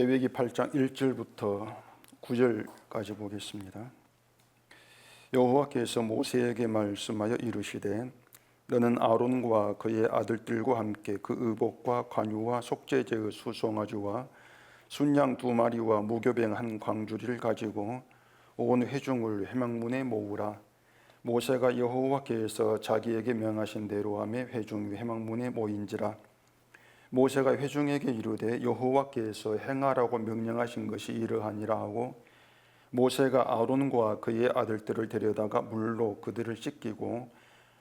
레위기 8장 1절부터 9절까지 보겠습니다. 여호와께서 모세에게 말씀하여 이르시되 너는 아론과 그의 아들들과 함께 그 의복과 관유와 속죄제의 수송아지와 순양 2마리와 무교병 1광주리를 가지고 온 회중을 회막문에 모으라. 모세가 여호와께서 자기에게 명하신 대로 하며 회중이 회막문에 모인지라. 모세가 회중에게 이르되 여호와께서 행하라고 명령하신 것이 이러하니라 하고 모세가 아론과 그의 아들들을 데려다가 물로 그들을 씻기고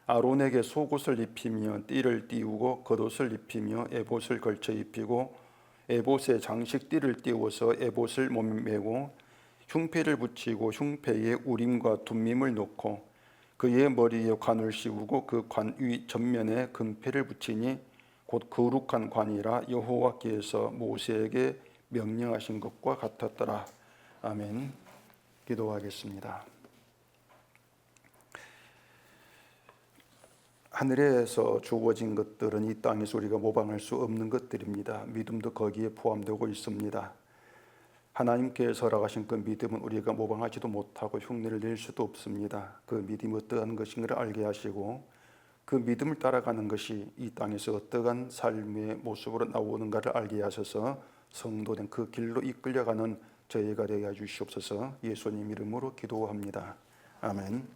아론에게 속옷을 입히며 띠를 띄우고 겉옷을 입히며 에봇을 걸쳐 입히고 에봇에 장식띠를 띄워서 에봇을 몸에 메고 흉패를 붙이고 흉패에 우림과 둠밈을 놓고 그의 머리에 관을 씌우고 그 관 위 전면에 금패를 붙이니 곧 거룩한 관이라 여호와께서 모세에게 명령하신 것과 같았더라. 아멘. 기도하겠습니다. 하늘에서 주어진 것들은 이 땅에서 우리가 모방할 수 없는 것들입니다. 믿음도 거기에 포함되고 있습니다. 하나님께서 허락하신 그 믿음은 우리가 모방하지도 못하고 흉내를 낼 수도 없습니다. 그 믿음이 어떠한 것인가를 알게 하시고 그 믿음을 따라가는 것이 이 땅에서 어떠한 삶의 모습으로 나오는가를 알게 하셔서 성도된 그 길로 이끌려가는 저희가 되게 해주시옵소서. 예수님 이름으로 기도합니다. 아멘.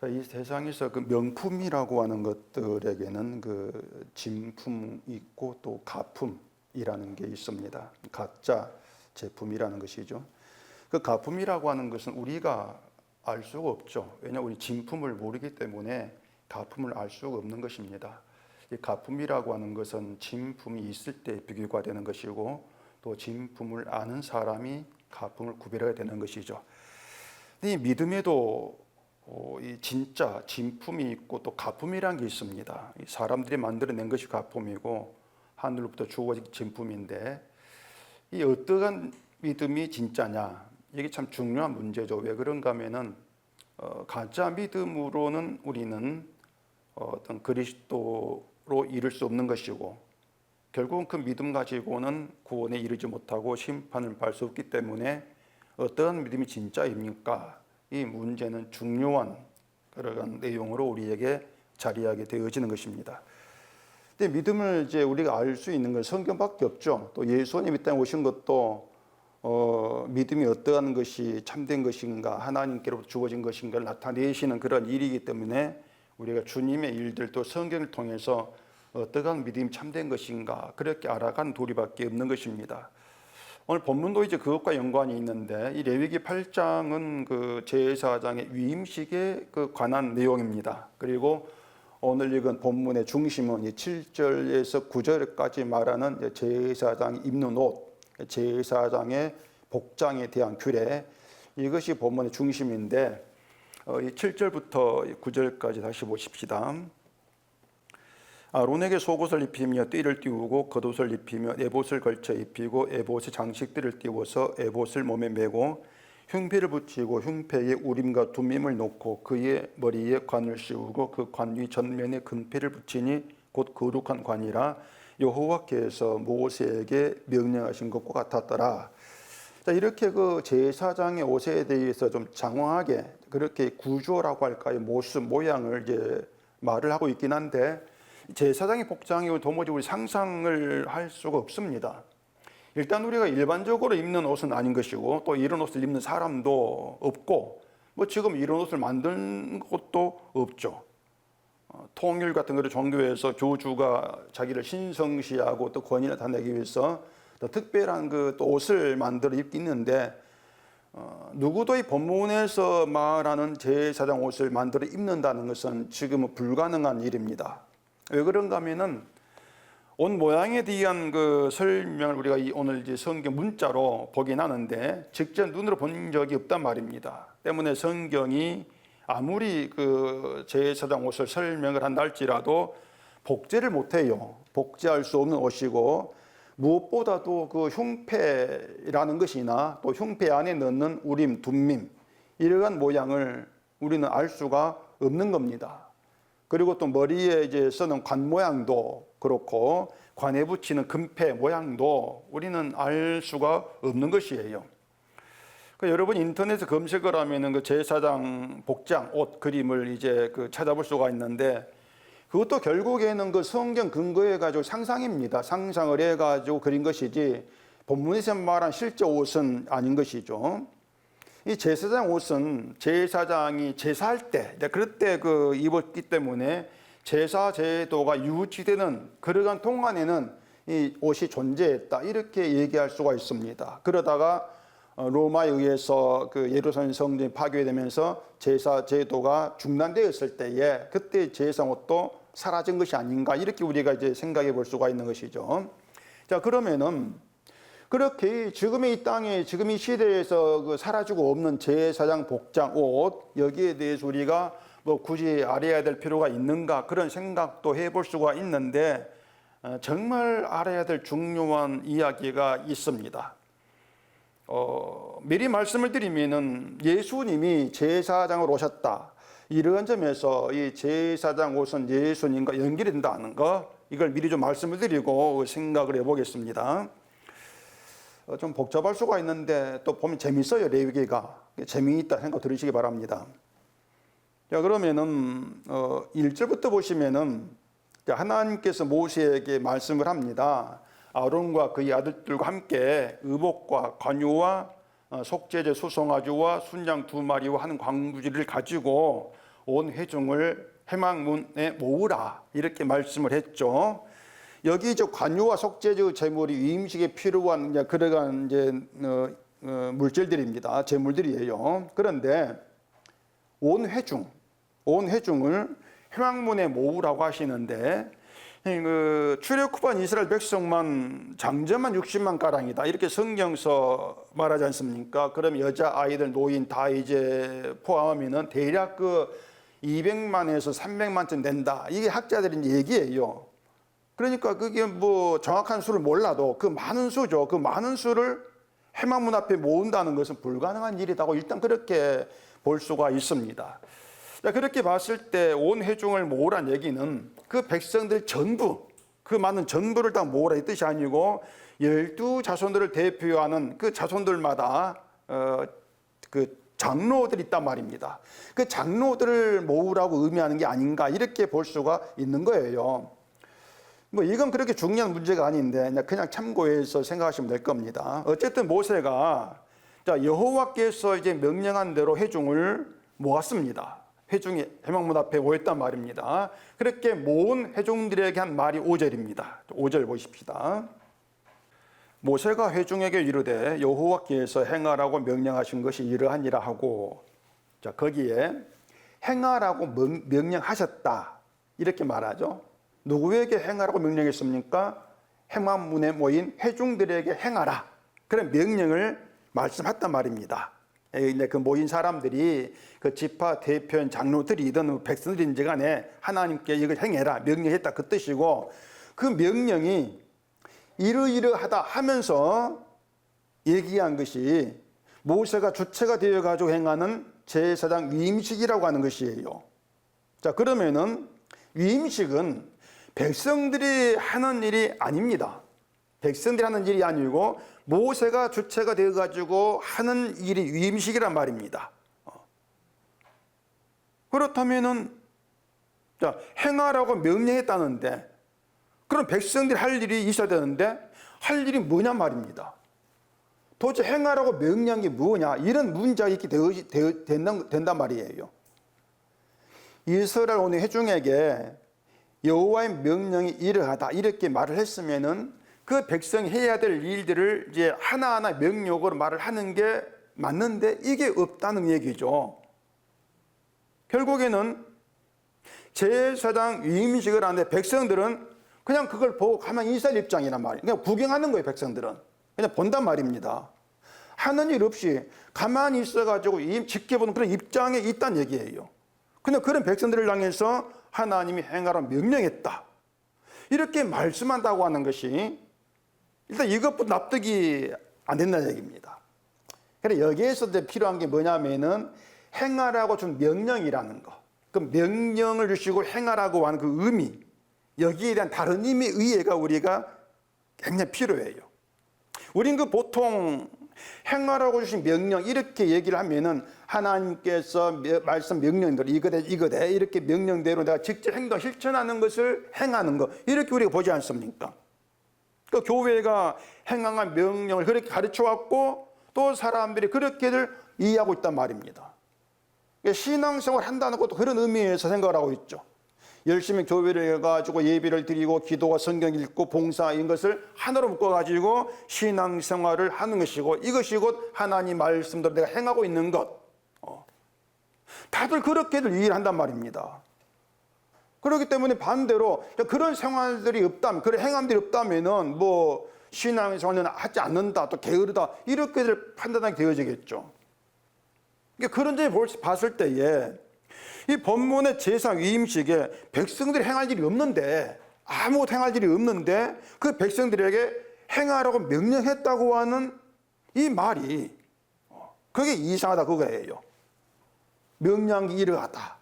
이 세상에서 그 명품이라고 하는 것들에게는 그 진품이 있고 또 가품이라는 게 있습니다. 가짜 제품이라는 것이죠. 그 가품이라고 하는 것은 우리가 알 수가 없죠. 왜냐하면 우리 진품을 모르기 때문에 가품을 알 수가 없는 것입니다. 이 가품이라고 하는 것은 진품이 있을 때 비교가 되는 것이고 또 진품을 아는 사람이 가품을 구별해야 되는 것이죠. 이 믿음에도 이 진짜 진품이 있고 또 가품이라는 게 있습니다. 사람들이 만들어낸 것이 가품이고 하늘로부터 주어진 진품인데 이 어떠한 믿음이 진짜냐 이게 참 중요한 문제죠. 왜 그런가 하면은 가짜 믿음으로는 우리는 어떤 그리스도로 이룰 수 없는 것이고 결국은 그 믿음 가지고는 구원에 이르지 못하고 심판을 받을 수 없기 때문에 어떠한 믿음이 진짜입니까? 이 문제는 중요한 그런 내용으로 우리에게 자리하게 되어지는 것입니다. 근데 믿음을 이제 우리가 알 수 있는 건 성경밖에 없죠. 또 예수님이 이 땅에 오신 것도 믿음이 어떠한 것이 참된 것인가 하나님께로부터 주어진 것인가를 나타내시는 그런 일이기 때문에 우리가 주님의 일들도 성경을 통해서 어떠한 믿음이 참된 것인가 그렇게 알아간 도리밖에 없는 것입니다. 오늘 본문도 이제 그것과 연관이 있는데 이 레위기 8장은 그 제사장의 위임식에 관한 내용입니다. 그리고 오늘 읽은 본문의 중심은 7절에서 9절까지 말하는 제사장이 입는 옷, 제사장의 복장에 대한 규례, 이것이 본문의 중심인데 7절부터 9절까지 다시 보십시다. 아론에게 속옷을 입히며 띠를 띄우고 겉옷을 입히며 에봇을 걸쳐 입히고 에봇의 장식들을 띄워서 에봇을 몸에 메고 흉패를 붙이고 흉패에 우림과 둠밈을 놓고 그의 머리에 관을 씌우고 그 관 위 전면에 금패를 붙이니 곧 거룩한 관이라 여호와께서 모세에게 명령하신 것과 같았더라. 자, 이렇게 그 제사장의 옷에 대해서 좀 장황하게 그렇게 구조라고 할까요? 모습, 모양을 이제 말을 하고 있긴 한데 제사장의 복장이 도무지 우리 상상을 할 수가 없습니다. 일단 우리가 일반적으로 입는 옷은 아닌 것이고 또 이런 옷을 입는 사람도 없고 뭐 지금 이런 옷을 만든 것도 없죠. 통일 같은 거를 종교에서 교주가 자기를 신성시하고 또 권위를 나타내기 위해서 또 특별한 또 옷을 만들어 입고 있는데 누구도 이 본문에서 말하는 제사장 옷을 만들어 입는다는 것은 지금은 불가능한 일입니다. 왜 그런가 하면은 옷 모양에 대한 그 설명을 우리가 오늘 이제 성경 문자로 보긴 하는데 직접 눈으로 본 적이 없단 말입니다. 때문에 성경이 아무리 그 제사장 옷을 설명을 한다 할지라도 복제를 못해요. 복제할 수 없는 옷이고 무엇보다도 그 흉패라는 것이나 또 흉패 안에 넣는 우림, 둠밈 이러한 모양을 우리는 알 수가 없는 겁니다. 그리고 또 머리에 이제 쓰는 관 모양도 그렇고 관에 붙이는 금패 모양도 우리는 알 수가 없는 것이에요. 여러분 인터넷에 검색을 하면은 그 제사장 복장, 옷, 그림을 이제 찾아볼 수가 있는데 그것도 결국에는 그 성경 근거해 가지고 상상입니다. 상상을 해 가지고 그린 것이지 본문에서 말한 실제 옷은 아닌 것이죠. 이 제사장 옷은 제사장이 제사할 때, 그럴 때 입었기 때문에 제사 제도가 유지되는 그러한 동안에는 이 옷이 존재했다. 이렇게 얘기할 수가 있습니다. 그러다가 로마에 의해서 예루살렘 성전이 파괴되면서 제사 제도가 중단되었을 때에 그때 제사장 옷도 사라진 것이 아닌가 이렇게 우리가 이제 생각해 볼 수가 있는 것이죠. 자, 그러면은 그렇게 지금의 이 땅에 지금 이 시대에서 사라지고 없는 제사장 복장 옷 여기에 대해서 우리가 뭐 굳이 알아야 될 필요가 있는가 그런 생각도 해볼 수가 있는데 정말 알아야 될 중요한 이야기가 있습니다. 미리 말씀을 드리면은 예수님이 제사장으로 오셨다. 이런 점에서 이 제사장 옷은 예수님과 연결된다는 거 이걸 미리 좀 말씀을 드리고 생각을 해보겠습니다. 좀 복잡할 수가 있는데 또 보면 재밌어요. 레위기가 재미있다 생각 들으시기 바랍니다. 자, 그러면은 1절부터 보시면은 하나님께서 모세에게 말씀을 합니다. 아론과 그의 아들들과 함께 의복과 관유와 속죄제 수송아지와 순양 2마리와 한 광부지를 가지고 온 회중을 회막문에 모으라 이렇게 말씀을 했죠. 여기 이제 관유와 속죄제 제물이 위임식에 필요한 그러한 이제 물질들입니다. 제물들이에요. 그런데 온 회중을 회막문에 모으라고 하시는데 출애굽한 이스라엘 백성만 장자만 60만 가량이다 이렇게 성경서 말하지 않습니까? 그럼 여자 아이들 노인 다 이제 포함하면은 대략 200만에서 300만쯤 된다 이게 학자들이 이제 얘기해요. 그러니까 그게 뭐 정확한 수를 몰라도 그 많은 수죠. 그 많은 수를 회막문 앞에 모은다는 것은 불가능한 일이라고 일단 그렇게 볼 수가 있습니다. 그렇게 봤을 때 온 회중을 모으란 얘기는 그 백성들 전부 그 많은 전부를 다 모으라 이 뜻이 아니고 12자손들을 대표하는 그 자손들마다 그 장로들이 있단 말입니다. 그 장로들을 모으라고 의미하는 게 아닌가 이렇게 볼 수가 있는 거예요. 뭐 이건 그렇게 중요한 문제가 아닌데 그냥 참고해서 생각하시면 될 겁니다. 어쨌든 모세가 여호와께서 이제 명령한 대로 회중을 모았습니다. 회중이 회막문 앞에 모였단 말입니다. 그렇게 모은 회중들에게 한 말이 5절입니다. 5절 보십시다. 모세가 회중에게 이르되 여호와께서 행하라고 명령하신 것이 이러하니라 하고 거기에 행하라고 명령하셨다 이렇게 말하죠. 누구에게 행하라고 명령했습니까? 회막문에 모인 회중들에게 행하라 그런 명령을 말씀했단 말입니다. 그 모인 사람들이 그 지파 대표인 장로들이든 백성들인지 간에 하나님께 이걸 행해라 명령했다 그 뜻이고 그 명령이 이러이러하다 하면서 얘기한 것이 모세가 주체가 되어 가지고 행하는 제사장 위임식이라고 하는 것이에요. 자, 그러면은 위임식은 백성들이 하는 일이 아닙니다. 백성들이 하는 일이 아니고 모세가 주체가 되어 가지고 하는 일이 위임식이란 말입니다. 그렇다면은 행하라고 명령했다는데 그럼 백성들이 할 일이 있어야 되는데 할 일이 뭐냐 말입니다. 도대체 행하라고 명령한 게 뭐냐 이런 문제가 이렇게 된단 말이에요. 이스라엘 온 회중에게 여호와의 명령이 이러하다 이렇게 말을 했으면은 그 백성이 해야 될 일들을 이제 하나하나 명령으로 말을 하는 게 맞는데 이게 없다는 얘기죠. 결국에는 제사장 위임식을 하는데 백성들은 그냥 그걸 보고 가만히 있을 입장이란 말이에요. 그냥 구경하는 거예요. 백성들은 그냥 본단 말입니다. 하는 일 없이 가만히 있어가지고 지켜보는 그런 입장에 있다는 얘기예요. 근데 그런 백성들을 향해서 하나님이 행하라 명령했다 이렇게 말씀한다고 하는 것이 일단 이것부터 납득이 안 된다는 얘기입니다. 그래 여기에서 필요한 게 뭐냐면은 행하라고 준 명령이라는 거. 그 명령을 주시고 행하라고 하는 그 의미. 여기에 대한 다른 의미의 이해가 우리가 굉장히 필요해요. 우린 그 보통 행하라고 주신 명령 이렇게 얘기를 하면은 하나님께서 말씀 명령대로 이거대 이렇게 명령대로 내가 직접 행동 실천하는 것을 행하는 것 이렇게 우리가 보지 않습니까? 그 교회가 행한 명령을 그렇게 가르쳐 왔고 또 사람들이 그렇게들 이해하고 있단 말입니다. 신앙생활 한다는 것도 그런 의미에서 생각을 하고 있죠. 열심히 교회를 가지고 예배를 드리고 기도와 성경 읽고 봉사 이런 것을 하나로 묶어가지고 신앙생활을 하는 것이고 이것이 곧 하나님 말씀대로 내가 행하고 있는 것. 다들 그렇게들 이해를 한단 말입니다. 그렇기 때문에 반대로 그런 생활들이 없다면, 그런 행함들이 없다면은 뭐 신앙생활은 하지 않는다, 또 게으르다 이렇게들 판단하게 되어지겠죠. 그런 점에 봤을 때에 이 본문의 제사 위임식에 백성들이 행할 일이 없는데 아무것도 행할 일이 없는데 그 백성들에게 행하라고 명령했다고 하는 이 말이 그게 이상하다 그거예요. 명령이 이러하다.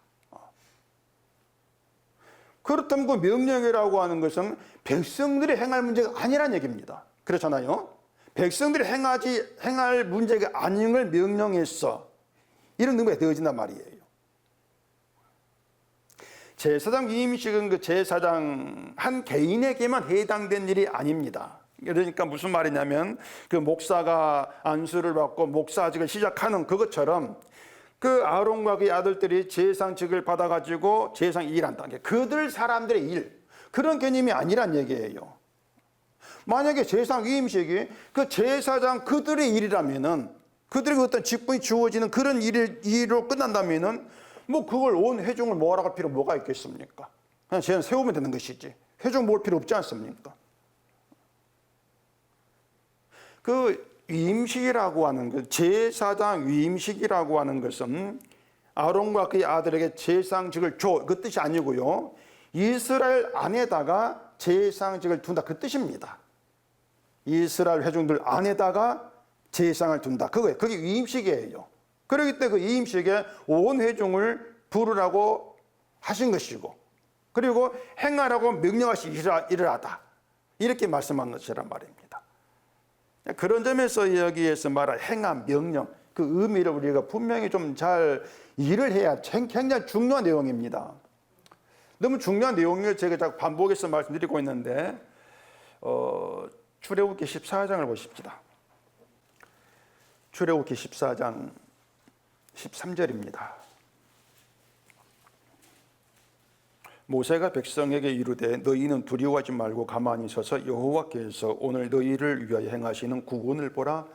그렇다면 그 명령이라고 하는 것은 백성들이 행할 문제가 아니란 얘기입니다. 그렇잖아요. 백성들이 행할 문제가 아닌 걸 명령했어. 이런 의미가 되어진단 말이에요. 제사장 위임식은 그 제사장 한 개인에게만 해당된 일이 아닙니다. 그러니까 무슨 말이냐면 그 목사가 안수를 받고 목사직을 시작하는 그것처럼 그 아론과 그의 아들들이 제사장직을 받아가지고 제사장 일한다는 게 그들 사람들의 일 그런 개념이 아니란 얘기예요. 만약에 제사장 위임식이 그 제사장 그들의 일이라면은 그들에게 어떤 직분이 주어지는 그런 일로 끝난다면은 뭐 그걸 온 회중을 모아라 할 필요 뭐가 있겠습니까? 그냥 쟤는 세우면 되는 것이지. 회중 모을 필요 없지 않습니까? 그 위임식이라고 하는 것, 제사장 위임식이라고 하는 것은 아론과 그의 아들에게 제사장직을 줘, 그 뜻이 아니고요. 이스라엘 안에다가 제사장직을 둔다, 그 뜻입니다. 이스라엘 회중들 안에다가 제사장을 둔다. 그거예요. 그게 위임식이에요. 그렇기 때문에 그 위임식에 온 회중을 부르라고 하신 것이고, 그리고 행하라고 명령하시 일을 하다. 이렇게 말씀한 것이란 말입니다. 그런 점에서 여기에서 말한 행함, 명령, 그 의미를 우리가 분명히 좀 잘 이해를 해야 굉장히 중요한 내용입니다. 너무 중요한 내용을 제가 자꾸 반복해서 말씀드리고 있는데, 출애굽기 14장을 보십시다. 출애굽기 14장 13절입니다. 모세가 백성에게 이르되 너희는 두려워하지 말고 가만히 서서 여호와께서 오늘 너희를 위하여 행하시는 구원을 보라.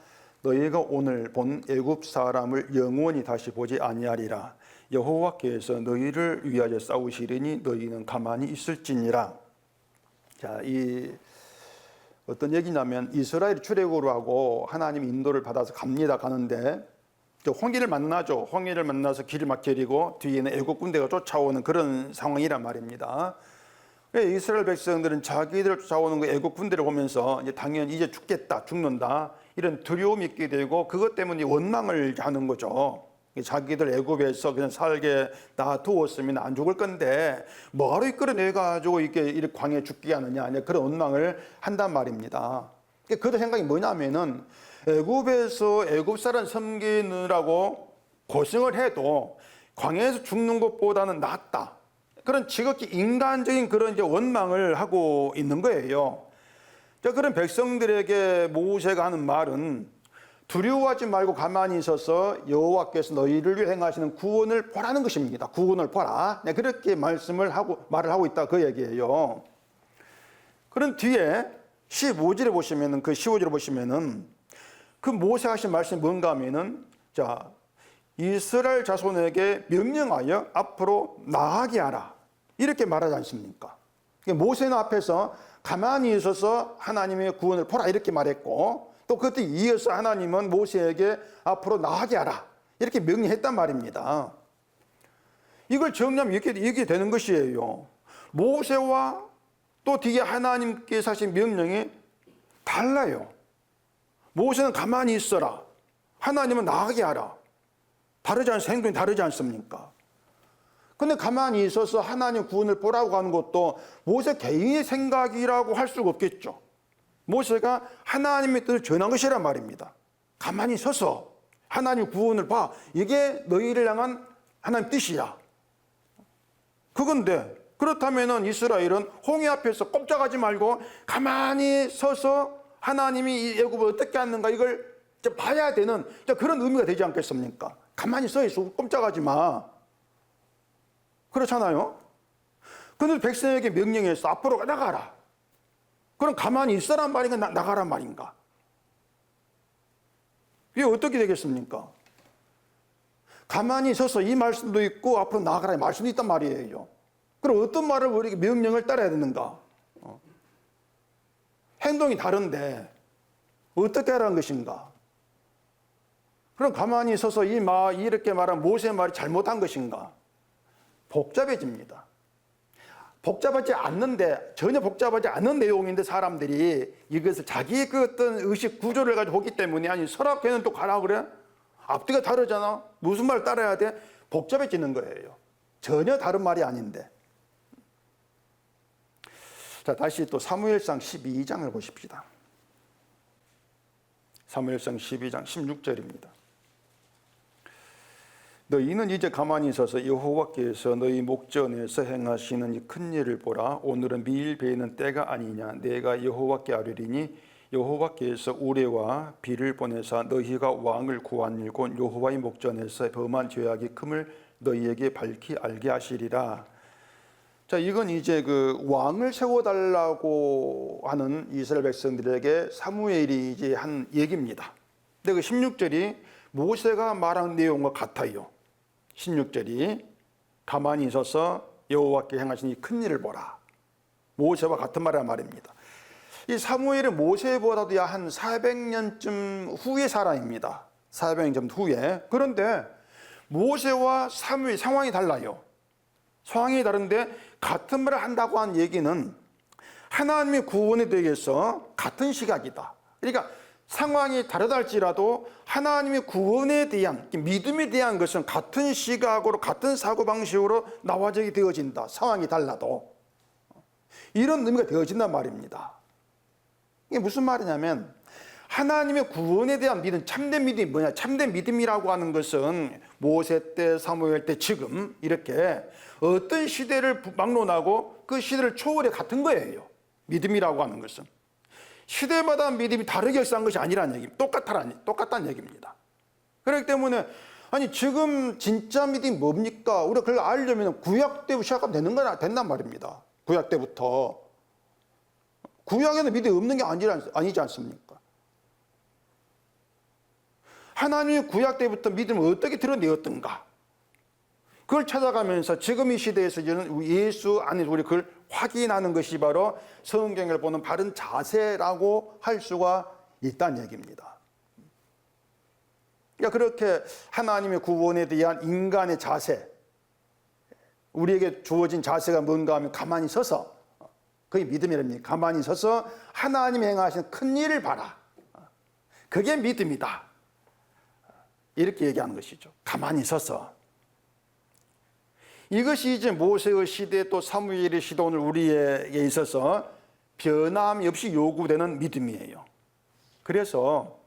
너희가 오늘 본 애굽 사람을 영원히 다시 보지 아니하리라. 여호와께서 너희를 위하여 싸우시리니 너희는 가만히 있을지니라. 자, 이 어떤 얘기냐면 이스라엘이 출애굽을 하고 하나님 인도를 받아서 가는데 홍해를 만나죠. 홍해를 만나서 길을 막히고 뒤에는 애국 군대가 쫓아오는 그런 상황이란 말입니다. 이스라엘 백성들은 자기들 쫓아오는 그 애국 군대를 보면서 당연히 이제 죽는다 이런 두려움이 있게 되고 그것 때문에 원망을 하는 거죠. 자기들 애굽에서 그냥 살게 놔두었으면 안 죽을 건데 뭐하러 이끌어내 가지고 이렇게 광야에 죽게 하느냐 그런 원망을 한단 말입니다. 그 생각이 뭐냐면은 애굽에서 애굽 사람 섬기느라고 고생을 해도 광야에서 죽는 것보다는 낫다. 그런 지극히 인간적인 그런 이제 원망을 하고 있는 거예요. 그런 백성들에게 모세가 하는 말은 두려워하지 말고 가만히 있어서 여호와께서 너희를 위해 행하시는 구원을 보라는 것입니다. 구원을 보라. 그렇게 말을 하고 있다 그 얘기예요. 그런 뒤에 15절에 보시면은 그 15절에 보시면은 그 모세가 하신 말씀이 뭔가 하면은 자 이스라엘 자손에게 명령하여 앞으로 나아가게 하라 이렇게 말하지 않습니까? 모세는 앞에서 가만히 있어서 하나님의 구원을 보라 이렇게 말했고 또 그때 이어서 하나님은 모세에게 앞으로 나아가게 하라 이렇게 명령했단 말입니다. 이걸 정리하면 이렇게 되는 것이에요. 모세와 또 뒤에 하나님께서 하신 명령이 달라요. 모세는 가만히 있어라. 하나님은 나아가게 하라. 행동이 다르지 않습니까? 근데 가만히 있어서 하나님 구원을 보라고 하는 것도 모세 개인의 생각이라고 할 수가 없겠죠. 모세가 하나님의 뜻을 전한 것이란 말입니다. 가만히 서서 하나님 구원을 봐. 이게 너희를 향한 하나님 뜻이야. 그건데 그렇다면은 이스라엘은 홍해 앞에서 꼼짝하지 말고 가만히 서서 하나님이 이 애굽을 어떻게 하는가 이걸 봐야 되는 그런 의미가 되지 않겠습니까? 가만히 서 있어 꼼짝하지 마. 그렇잖아요. 그런데 백성에게 명령해서 앞으로 나가라. 그럼 가만히 있으란 말인가 나가란 말인가? 이게 어떻게 되겠습니까? 가만히 서서 이 말씀도 있고 앞으로 나가라 이 말씀도 있단 말이에요. 그럼 어떤 말을 우리에게 명령을 따라야 되는가? 행동이 다른데 어떻게 하라는 것인가? 그럼 가만히 서서 이렇게 말한 모세의 말이 잘못한 것인가? 복잡해집니다. 복잡하지 않는데, 전혀 복잡하지 않은 내용인데 사람들이 이것을 자기의 그 어떤 의식 구조를 가지고 보기 때문에 아니 설악회는 또 가라 그래? 앞뒤가 다르잖아. 무슨 말 따라야 돼? 복잡해지는 거예요. 전혀 다른 말이 아닌데. 자, 다시 또 사무엘상 12장을 보십시다. 사무엘상 12장 16절입니다. 너희는 이제 가만히 서서 여호와께서 너희 목전에서 행하시는 이 큰 일을 보라. 오늘은 미일 베이는 때가 아니냐. 내가 여호와께 아뢰리니 여호와께서 우레와 비를 보내사 너희가 왕을 구한 일곧 여호와의 목전에서 범한 죄악이 큼을 너희에게 밝히 알게 하시리라. 자, 이건 이제 그 왕을 세워달라고 하는 이스라엘 백성들에게 사무엘이 이제 한 얘기입니다. 근데 그 16절이 모세가 말한 내용과 같아요. 16절이 가만히 서서 여호와께 행하신 이 큰 일을 보라. 모세와 같은 말이란 말입니다. 이 사무엘은 모세보다도 한 400년쯤 후의 사람입니다. 400년 후에. 그런데 모세와 사무엘 상황이 달라요. 상황이 다른데 같은 말을 한다고 한 얘기는 하나님의 구원에 대해서 같은 시각이다. 그러니까 상황이 다르다 할지라도 하나님의 구원에 대한 믿음에 대한 것은 같은 시각으로 같은 사고방식으로 나와지게 되어진다. 상황이 달라도 이런 의미가 되어진단 말입니다. 이게 무슨 말이냐면 하나님의 구원에 대한 믿음, 참된 믿음이 뭐냐? 참된 믿음이라고 하는 것은 모세 때, 사무엘 때, 지금 이렇게 어떤 시대를 막론하고 그 시대를 초월해 같은 거예요. 믿음이라고 하는 것은 시대마다 믿음이 다르게 역사한 것이 아니라는 얘기입니다. 똑같다는 얘기입니다. 그렇기 때문에 아니 지금 진짜 믿음이 뭡니까? 우리가 그걸 알려면 구약 때부터 시작하면 된단 말입니다. 구약 때부터. 구약에는 믿음이 없는 게 아니지 않습니까? 하나님이 구약 때부터 믿음을 어떻게 드러내었던가? 그걸 찾아가면서 지금 이 시대에서 예수 안에서 우리 그걸 확인하는 것이 바로 성경을 보는 바른 자세라고 할 수가 있다는 얘기입니다. 그러니까 그렇게 하나님의 구원에 대한 인간의 자세, 우리에게 주어진 자세가 뭔가 하면 가만히 서서, 그게 믿음이랍니다. 가만히 서서 하나님이 행하신 큰 일을 봐라. 그게 믿음이다. 이렇게 얘기하는 것이죠. 가만히 서서. 이것이 이제 모세의 시대 또 사무엘의 시대 오늘 우리에게 있어서 변함이 없이 요구되는 믿음이에요. 그래서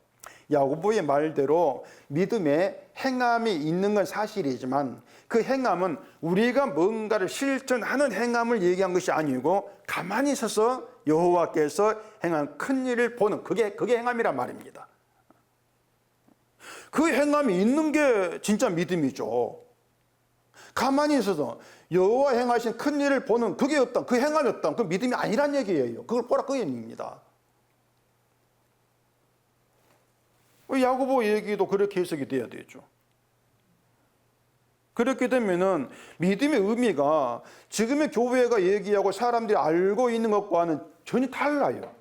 야고보의 말대로 믿음에 행함이 있는 건 사실이지만 그 행함은 우리가 뭔가를 실천하는 행함을 얘기한 것이 아니고 가만히 서서 여호와께서 행한 큰 일을 보는 그게 행함이란 말입니다. 그 행함이 있는 게 진짜 믿음이죠. 가만히 있어서 여호와 행하신 큰 일을 보는 그게 없다. 그 행함이 없다. 그 믿음이 아니란 얘기예요. 그걸 보라 그 얘기입니다. 야고보 얘기도 그렇게 해석이 돼야 되죠. 그렇게 되면은 믿음의 의미가 지금의 교회가 얘기하고 사람들이 알고 있는 것과는 전혀 달라요.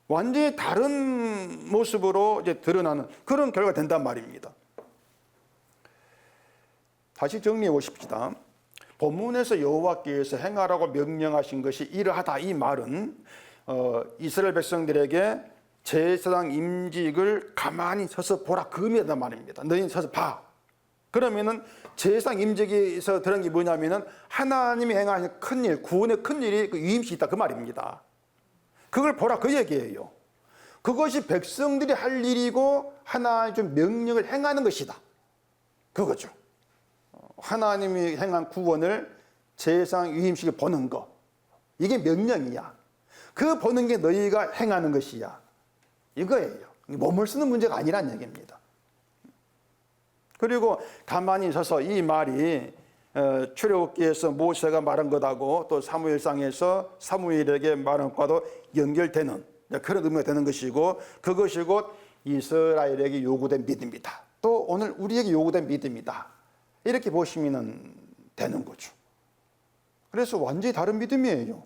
완전히 다른 모습으로 이제 드러나는 그런 결과가 된단 말입니다. 다시 정리해 보십시다. 본문에서 여호와께서 행하라고 명령하신 것이 이러하다 이 말은 이스라엘 백성들에게 제사장 임직을 가만히 서서 보라 그 의미란 말입니다. 너희는 서서 봐. 그러면은 제사장 임직에서 들은 게 뭐냐면은 하나님이 행하신 큰 일, 구원의 큰 일이 그 유임시 있다 그 말입니다. 그걸 보라 그 얘기예요. 그것이 백성들이 할 일이고 하나님의 좀 명령을 행하는 것이다. 그거죠. 하나님이 행한 구원을 세상 위임식에 보는 것. 이게 명령이야. 그 보는 게 너희가 행하는 것이야. 이거예요. 몸을 쓰는 문제가 아니란 얘기입니다. 그리고 가만히 서서 이 말이 출애굽기에서 모세가 말한 것하고 또 사무엘상에서 사무엘에게 말한 것과도 연결되는 그런 의미가 되는 것이고, 그것이 곧 이스라엘에게 요구된 믿음이다. 또 오늘 우리에게 요구된 믿음이다. 이렇게 보시면 되는 거죠. 그래서 완전히 다른 믿음이에요.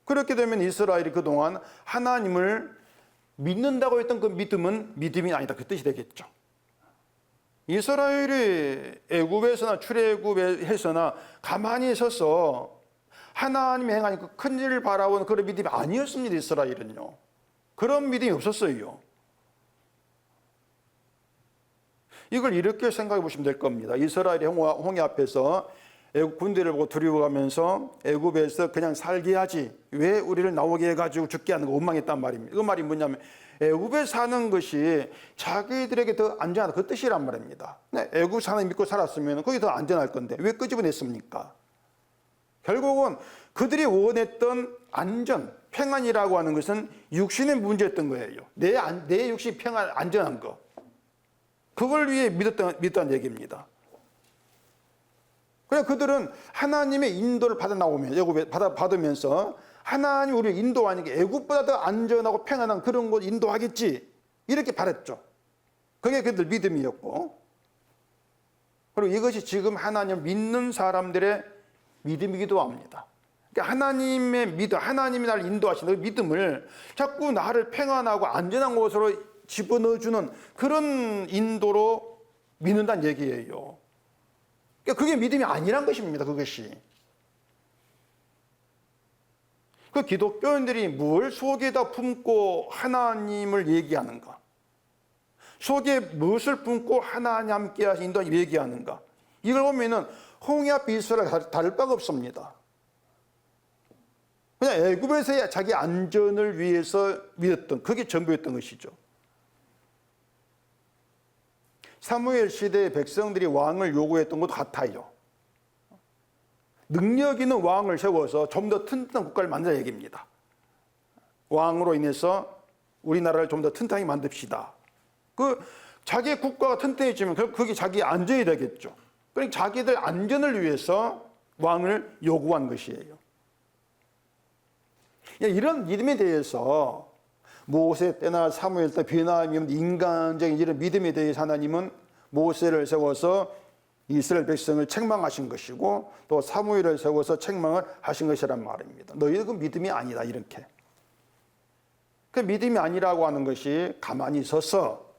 그렇게 되면 이스라엘이 그동안 하나님을 믿는다고 했던 그 믿음은 믿음이 아니다, 그 뜻이 되겠죠. 이스라엘이 애굽에서나 출애굽에서나 가만히 서서 하나님이 행하는 그 큰 일을 바라보는 그런 믿음이 아니었습니다. 이스라엘은요. 그런 믿음이 없었어요. 이걸 이렇게 생각해 보시면 될 겁니다. 이스라엘이 홍해 앞에서 애굽 군대를 보고 두려워하면서 애굽에서 그냥 살게 하지, 왜 우리를 나오게 해가지고 죽게 하는 거 원망했단 말입니다. 그 말이 뭐냐면 애굽에 사는 것이 자기들에게 더 안전하다, 그 뜻이란 말입니다. 애굽 사는 믿고 살았으면 거기 더 안전할 건데 왜 끄집어냈습니까? 결국은 그들이 원했던 안전, 평안이라고 하는 것은 육신의 문제였던 거예요. 내 육신이 안전한 거. 그걸 위해 믿었다는 얘기입니다. 그래서 그들은 하나님의 인도를 받으면서 하나님이 우리를 인도하는 게 애굽보다 더 안전하고 평안한 그런 곳 인도하겠지, 이렇게 바랬죠. 그게 그들 믿음이었고, 그리고 이것이 지금 하나님을 믿는 사람들의 믿음이기도 합니다. 그러니까 하나님의 믿음, 하나님이 나를 인도하시는 그 믿음을 자꾸 나를 평안하고 안전한 곳으로 집어넣어주는 그런 인도로 믿는다는 얘기예요. 그러니까 그게 믿음이 아니란 것입니다. 그것이. 그 기독교인들이 뭘 속에다 품고 하나님을 얘기하는가? 속에 무엇을 품고 하나님 함께 하신 인도를 얘기하는가? 이걸 보면은 홍해 앞 이스라엘 다를 바가 없습니다. 그냥 애굽에서의 자기 안전을 위해서 믿었던, 그게 전부였던 것이죠. 사무엘 시대의 백성들이 왕을 요구했던 것도 같아요. 능력 있는 왕을 세워서 좀 더 튼튼한 국가를 만들자 얘기입니다. 왕으로 인해서 우리나라를 좀 더 튼튼하게 만듭시다. 자기의 국가가 튼튼해지면 그게 자기 안전이 되겠죠. 그러니까 자기들 안전을 위해서 왕을 요구한 것이에요. 이런 믿음에 대해서 모세 때나 사무엘 때 비나임 인간적인 이런 믿음에 대해서 하나님은 모세를 세워서 이스라엘 백성을 책망하신 것이고, 또 사무엘을 세워서 책망을 하신 것이란 말입니다. 너희는 그 믿음이 아니다, 이렇게. 그 믿음이 아니라고 하는 것이 가만히 서서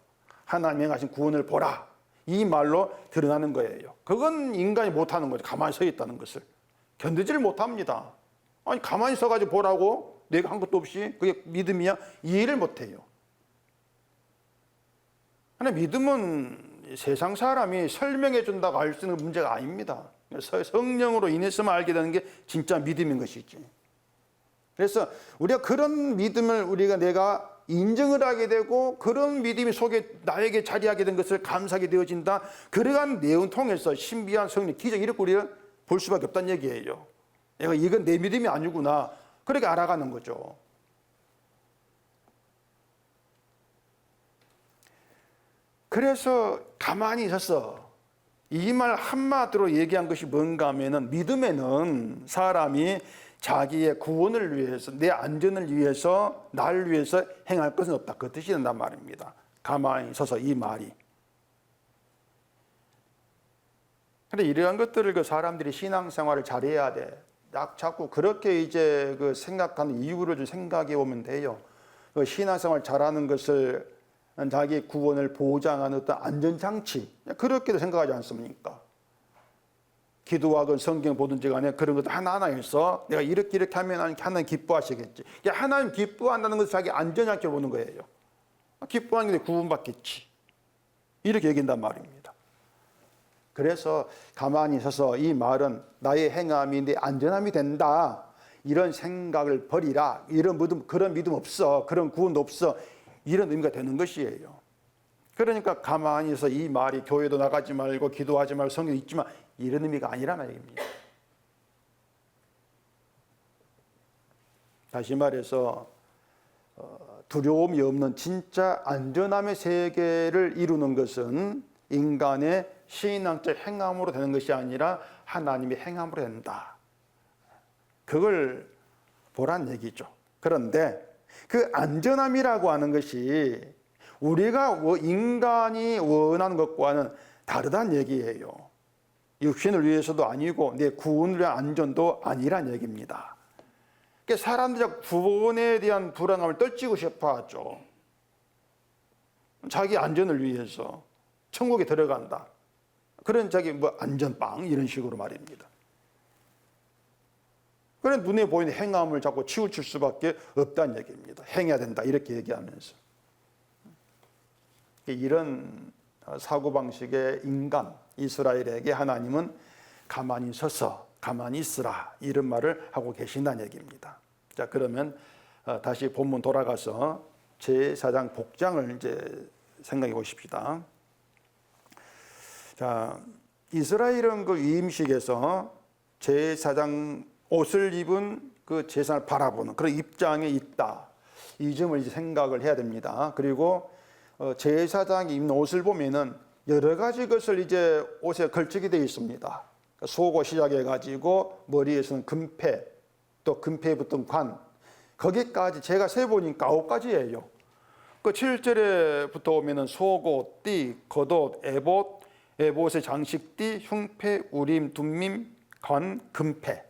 하나님이 행하신 구원을 보라, 이 말로 드러나는 거예요. 그건 인간이 못하는 거죠. 가만히 서 있다는 것을 견디지를 못합니다. 아니, 가만히 서가지고 보라고 내가 한 것도 없이 그게 믿음이야? 이해를 못해요. 근데 믿음은 세상 사람이 설명해 준다고 알 수 있는 문제가 아닙니다. 성령으로 인해서만 알게 되는 게 진짜 믿음인 것이지. 그래서 우리가 그런 믿음을 내가 인정을 하게 되고, 그런 믿음이 속에 나에게 자리하게 된 것을 감사하게 되어진다. 그러한 내용 통해서 신비한 성령, 기적, 이렇게 우리가 볼 수밖에 없다는 얘기예요. 내가 이건 내 믿음이 아니구나, 그렇게 알아가는 거죠. 그래서 가만히 있어서 이 말 한마디로 얘기한 것이 뭔가 하면은, 믿음에는 사람이 자기의 구원을 위해서, 내 안전을 위해서, 나를 위해서 행할 것은 없다, 그 뜻이 된단 말입니다. 가만히 서서 이 말이. 그런데 이러한 것들을 그 사람들이 신앙생활을 잘해야 돼. 자꾸 그렇게 이제 그 생각하는 이유를 좀 생각해 보면 돼요. 그 신앙생활 잘하는 것을 자기의 구원을 보장하는 어떤 안전장치, 그렇게도 생각하지 않습니까? 기도하건 성경 보든지 간에 그런 것도 하나하나 해서 내가 이렇게 하면 하나님 기뻐하시겠지. 하나님 기뻐한다는 것을 자기 안전장치로 보는 거예요. 기뻐하는 게 구원받겠지, 이렇게 얘기한단 말입니다. 그래서 가만히 서서 이 말은 나의 행함이 내 안전함이 된다, 이런 생각을 버리라. 이런 믿음, 그런 믿음 없어. 그런 구원도 없어. 이런 의미가 되는 것이에요. 그러니까 가만히 있어 이 말이 교회도 나가지 말고 기도하지 말고 성경 읽지 마. 이런 의미가 아니란 말입니다. 다시 말해서 두려움이 없는 진짜 안전함의 세계를 이루는 것은 인간의 신앙적 행함으로 되는 것이 아니라 하나님의 행함으로 된다. 그걸 보란 얘기죠. 그런데 그 안전함이라고 하는 것이 우리가 인간이 원하는 것과는 다르다는 얘기예요. 육신을 위해서도 아니고 내 구원을 위한 안전도 아니란 얘기입니다. 그러니까 사람들이 구원에 대한 불안감을 떨치고 싶어 하죠. 자기 안전을 위해서 천국에 들어간다. 그런 자기 안전빵 이런 식으로 말입니다. 그런 눈에 보이는 행함을 자꾸 치우칠 수밖에 없다는 얘기입니다. 행해야 된다 이렇게 얘기하면서. 이런 사고방식의 인간 이스라엘에게 하나님은 가만히 서서 가만히 있으라 이런 말을 하고 계신다는 얘기입니다. 자, 그러면 다시 본문 돌아가서 제4장 복장을 이제 생각해 보십시다. 자, 이스라엘은 그 위임식에서 제4장 옷을 입은 그 제사를 바라보는 그런 입장에 있다. 이 점을 이제 생각을 해야 됩니다. 그리고 제사장이 입는 옷을 보면은 여러 가지 것을 이제 옷에 걸치게 되어 있습니다. 속옷 시작해 가지고 머리에서는 금패, 또 금패에 붙은 관, 거기까지 제가 세 보니까 9가지예요. 그 7절에부터 보면은 속옷, 띠, 겉옷, 에봇, 에봇의 장식띠, 흉패, 우림, 둠밈, 관, 금패.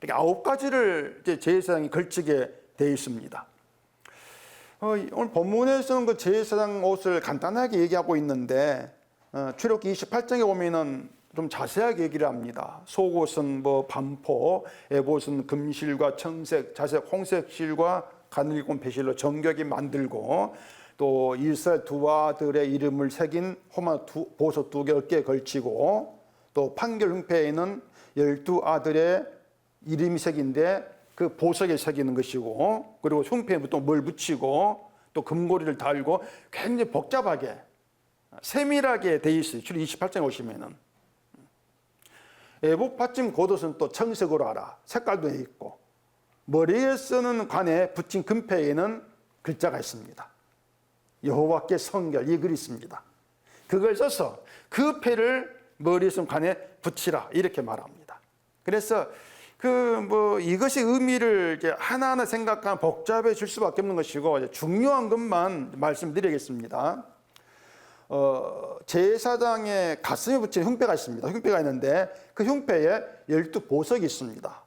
이렇게 9가지를 이제 제사장이 걸치게 되어 있습니다. 오늘 본문에서는 그 제사장 옷을 간단하게 얘기하고 있는데 출애굽기 28장에 보면은 좀 자세하게 얘기를 합니다. 속옷은 반포, 에봇은 금실과 청색, 자색, 홍색 실과 가늘고 배실로 정결하게 만들고 또 이스라엘 두 아들의 이름을 새긴 호마 보석 2개 어깨에 걸치고 또 판결 흉패에는 12아들의 이름이 새긴데 그 보석에 새기는 것이고 그리고 흉패에 또 뭘 붙이고 또 금고리를 달고 굉장히 복잡하게 세밀하게 돼 있어요. 출애굽기 28장에 오시면은 에봇 받침 겉옷은 또 청색으로 하라. 색깔도 있고 머리에 쓰는 관에 붙인 금패에는 글자가 있습니다. 여호와께 성결 이 글이 있습니다. 그걸 써서 그 패를 머리에 쓰는 관에 붙이라 이렇게 말합니다. 그래서 이것이 의미를 이제 하나하나 생각하면 복잡해질 수밖에 없는 것이고 중요한 것만 말씀드리겠습니다. 제사장의 가슴에 붙인 흉패가 있습니다. 흉패가 있는데 그 흉패에 12보석이 있습니다.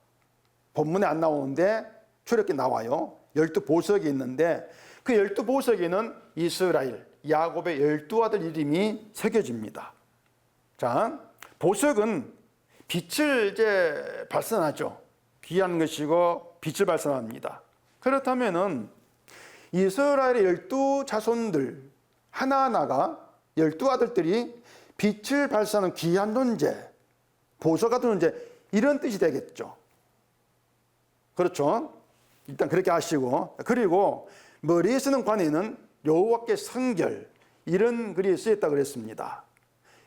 본문에 안 나오는데 출애굽기에 나와요. 12보석이 있는데 그 12보석에는 이스라엘, 야곱의 12아들 이름이 새겨집니다. 자, 보석은 빛을 이제 발산하죠. 귀한 것이고 빛을 발산합니다. 그렇다면은 이스라엘의 12자손들 하나하나가 12아들들이 빛을 발산하는 귀한 존재, 보석 같은 존재 이런 뜻이 되겠죠. 그렇죠? 일단 그렇게 아시고 그리고 머리에 쓰는 관에는 여호와께 성결 이런 글이 쓰였다고 그랬습니다.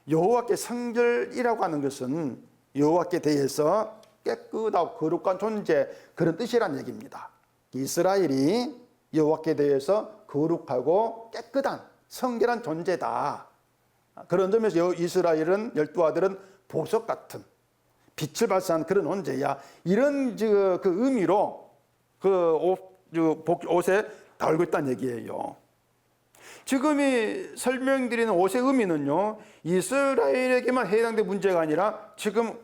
여호와께 성결이라고 하는 것은 여호와께 대해서 깨끗하고 거룩한 존재 그런 뜻이란 얘기입니다. 이스라엘이 여호와께 대해서 거룩하고 깨끗한 성결한 존재다. 그런 점에서 이스라엘은 12아들은 보석 같은 빛을 발산한 그런 존재야. 이런 그 의미로 그 옷에 달고 있다는 얘기예요. 지금이 설명드리는 옷의 의미는요, 이스라엘에게만 해당된 문제가 아니라 지금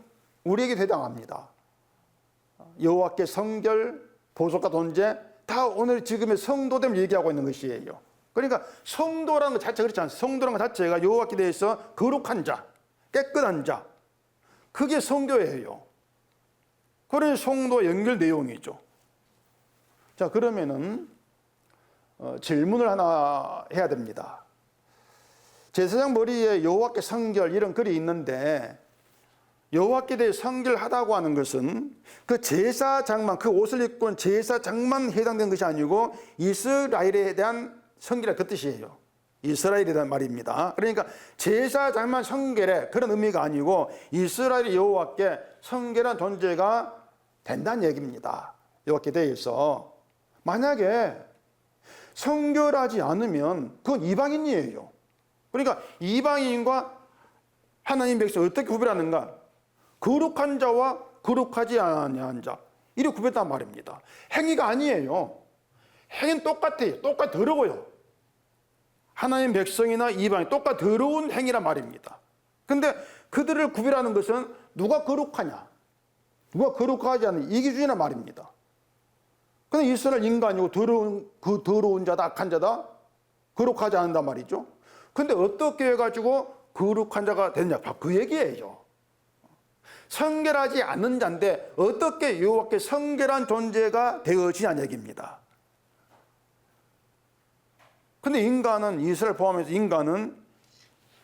우리에게 해당합니다. 여호와께 성결, 보석과 존재, 다 오늘 지금의 성도됨을 얘기하고 있는 것이에요. 그러니까 성도라는 것 자체가 그렇지 않습니다. 성도라는 것 자체가 여호와께 대해서 거룩한 자, 깨끗한 자, 그게 성도예요. 그런 성도 연결 내용이죠. 자, 그러면은 질문을 하나 해야 됩니다. 제사장 머리에 여호와께 성결 이런 글이 있는데 여호와께 대해 성결하다고 하는 것은 그 제사장만, 그 옷을 입고 온 제사장만 해당되는 것이 아니고 이스라엘에 대한 성결이라 그 뜻이에요. 이스라엘에 대한 말입니다. 그러니까 제사장만 성결해 그런 의미가 아니고 이스라엘 여호와께 성결한 존재가 된다는 얘기입니다. 여호와께 대해서. 만약에 성결하지 않으면 그건 이방인이에요. 그러니까 이방인과 하나님 백성 어떻게 구별하는가? 거룩한 자와 거룩하지 아니한 자, 이렇게 구별한단 말입니다. 행위가 아니에요. 행위는 똑같아요. 똑같이 더러워요. 하나님 백성이나 이방인 똑같이 더러운 행위란 말입니다. 근데 그들을 구별하는 것은 누가 거룩하냐, 누가 거룩하지 않느냐, 이 기준이란 말입니다. 근데 이스라엘 인간이고 그 더러운 자다, 악한 자다, 거룩하지 않는단 말이죠. 근데 어떻게 해가지고 거룩한 자가 됐냐, 바로 그 얘기예요. 성결하지 않는 자인데 어떻게 여호와께 성결한 존재가 되어지냐는 얘기입니다. 근데 인간은, 이스라엘 포함해서 인간은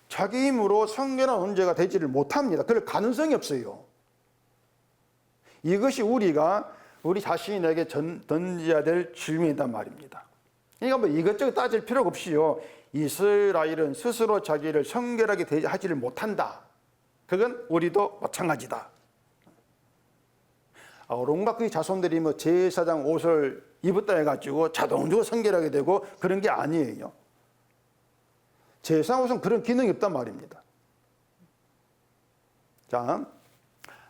자기 힘으로 성결한 존재가 되지를 못합니다. 그럴 가능성이 없어요. 이것이 우리 자신에게 던져야 될 질문이란 말입니다. 그러니까 뭐 이것저것 따질 필요가 없이요, 이스라엘은 스스로 자기를 성결하게 하지를 못한다. 그건 우리도 마찬가지다. 아론과 그의 자손들이 뭐 제사장 옷을 입었다 해가지고 자동적으로 성결하게 되고 그런 게 아니에요. 제사장 옷은 그런 기능이 없단 말입니다. 자,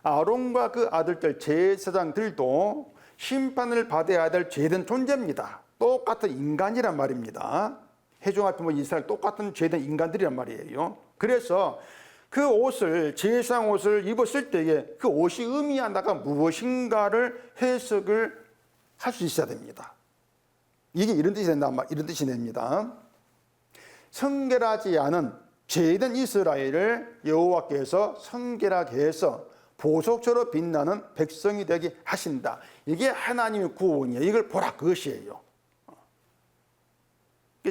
아론과 그 아들들 제사장들도 심판을 받아야 될 죄된 존재입니다. 똑같은 인간이란 말입니다. 회중 앞에 뭐 이스라엘 똑같은 죄된 인간들이란 말이에요. 그래서 그 옷을, 제사장 옷을 입었을 때에 그 옷이 의미한다가 무엇인가를 해석을 할 수 있어야 됩니다. 이게 이런 뜻이 된다, 이런 뜻이 됩니다. 성결하지 않은 죄된 이스라엘을 여호와께서 성결하게 해서 보석처럼 빛나는 백성이 되게 하신다. 이게 하나님의 구원이에요. 이걸 보라, 그것이에요.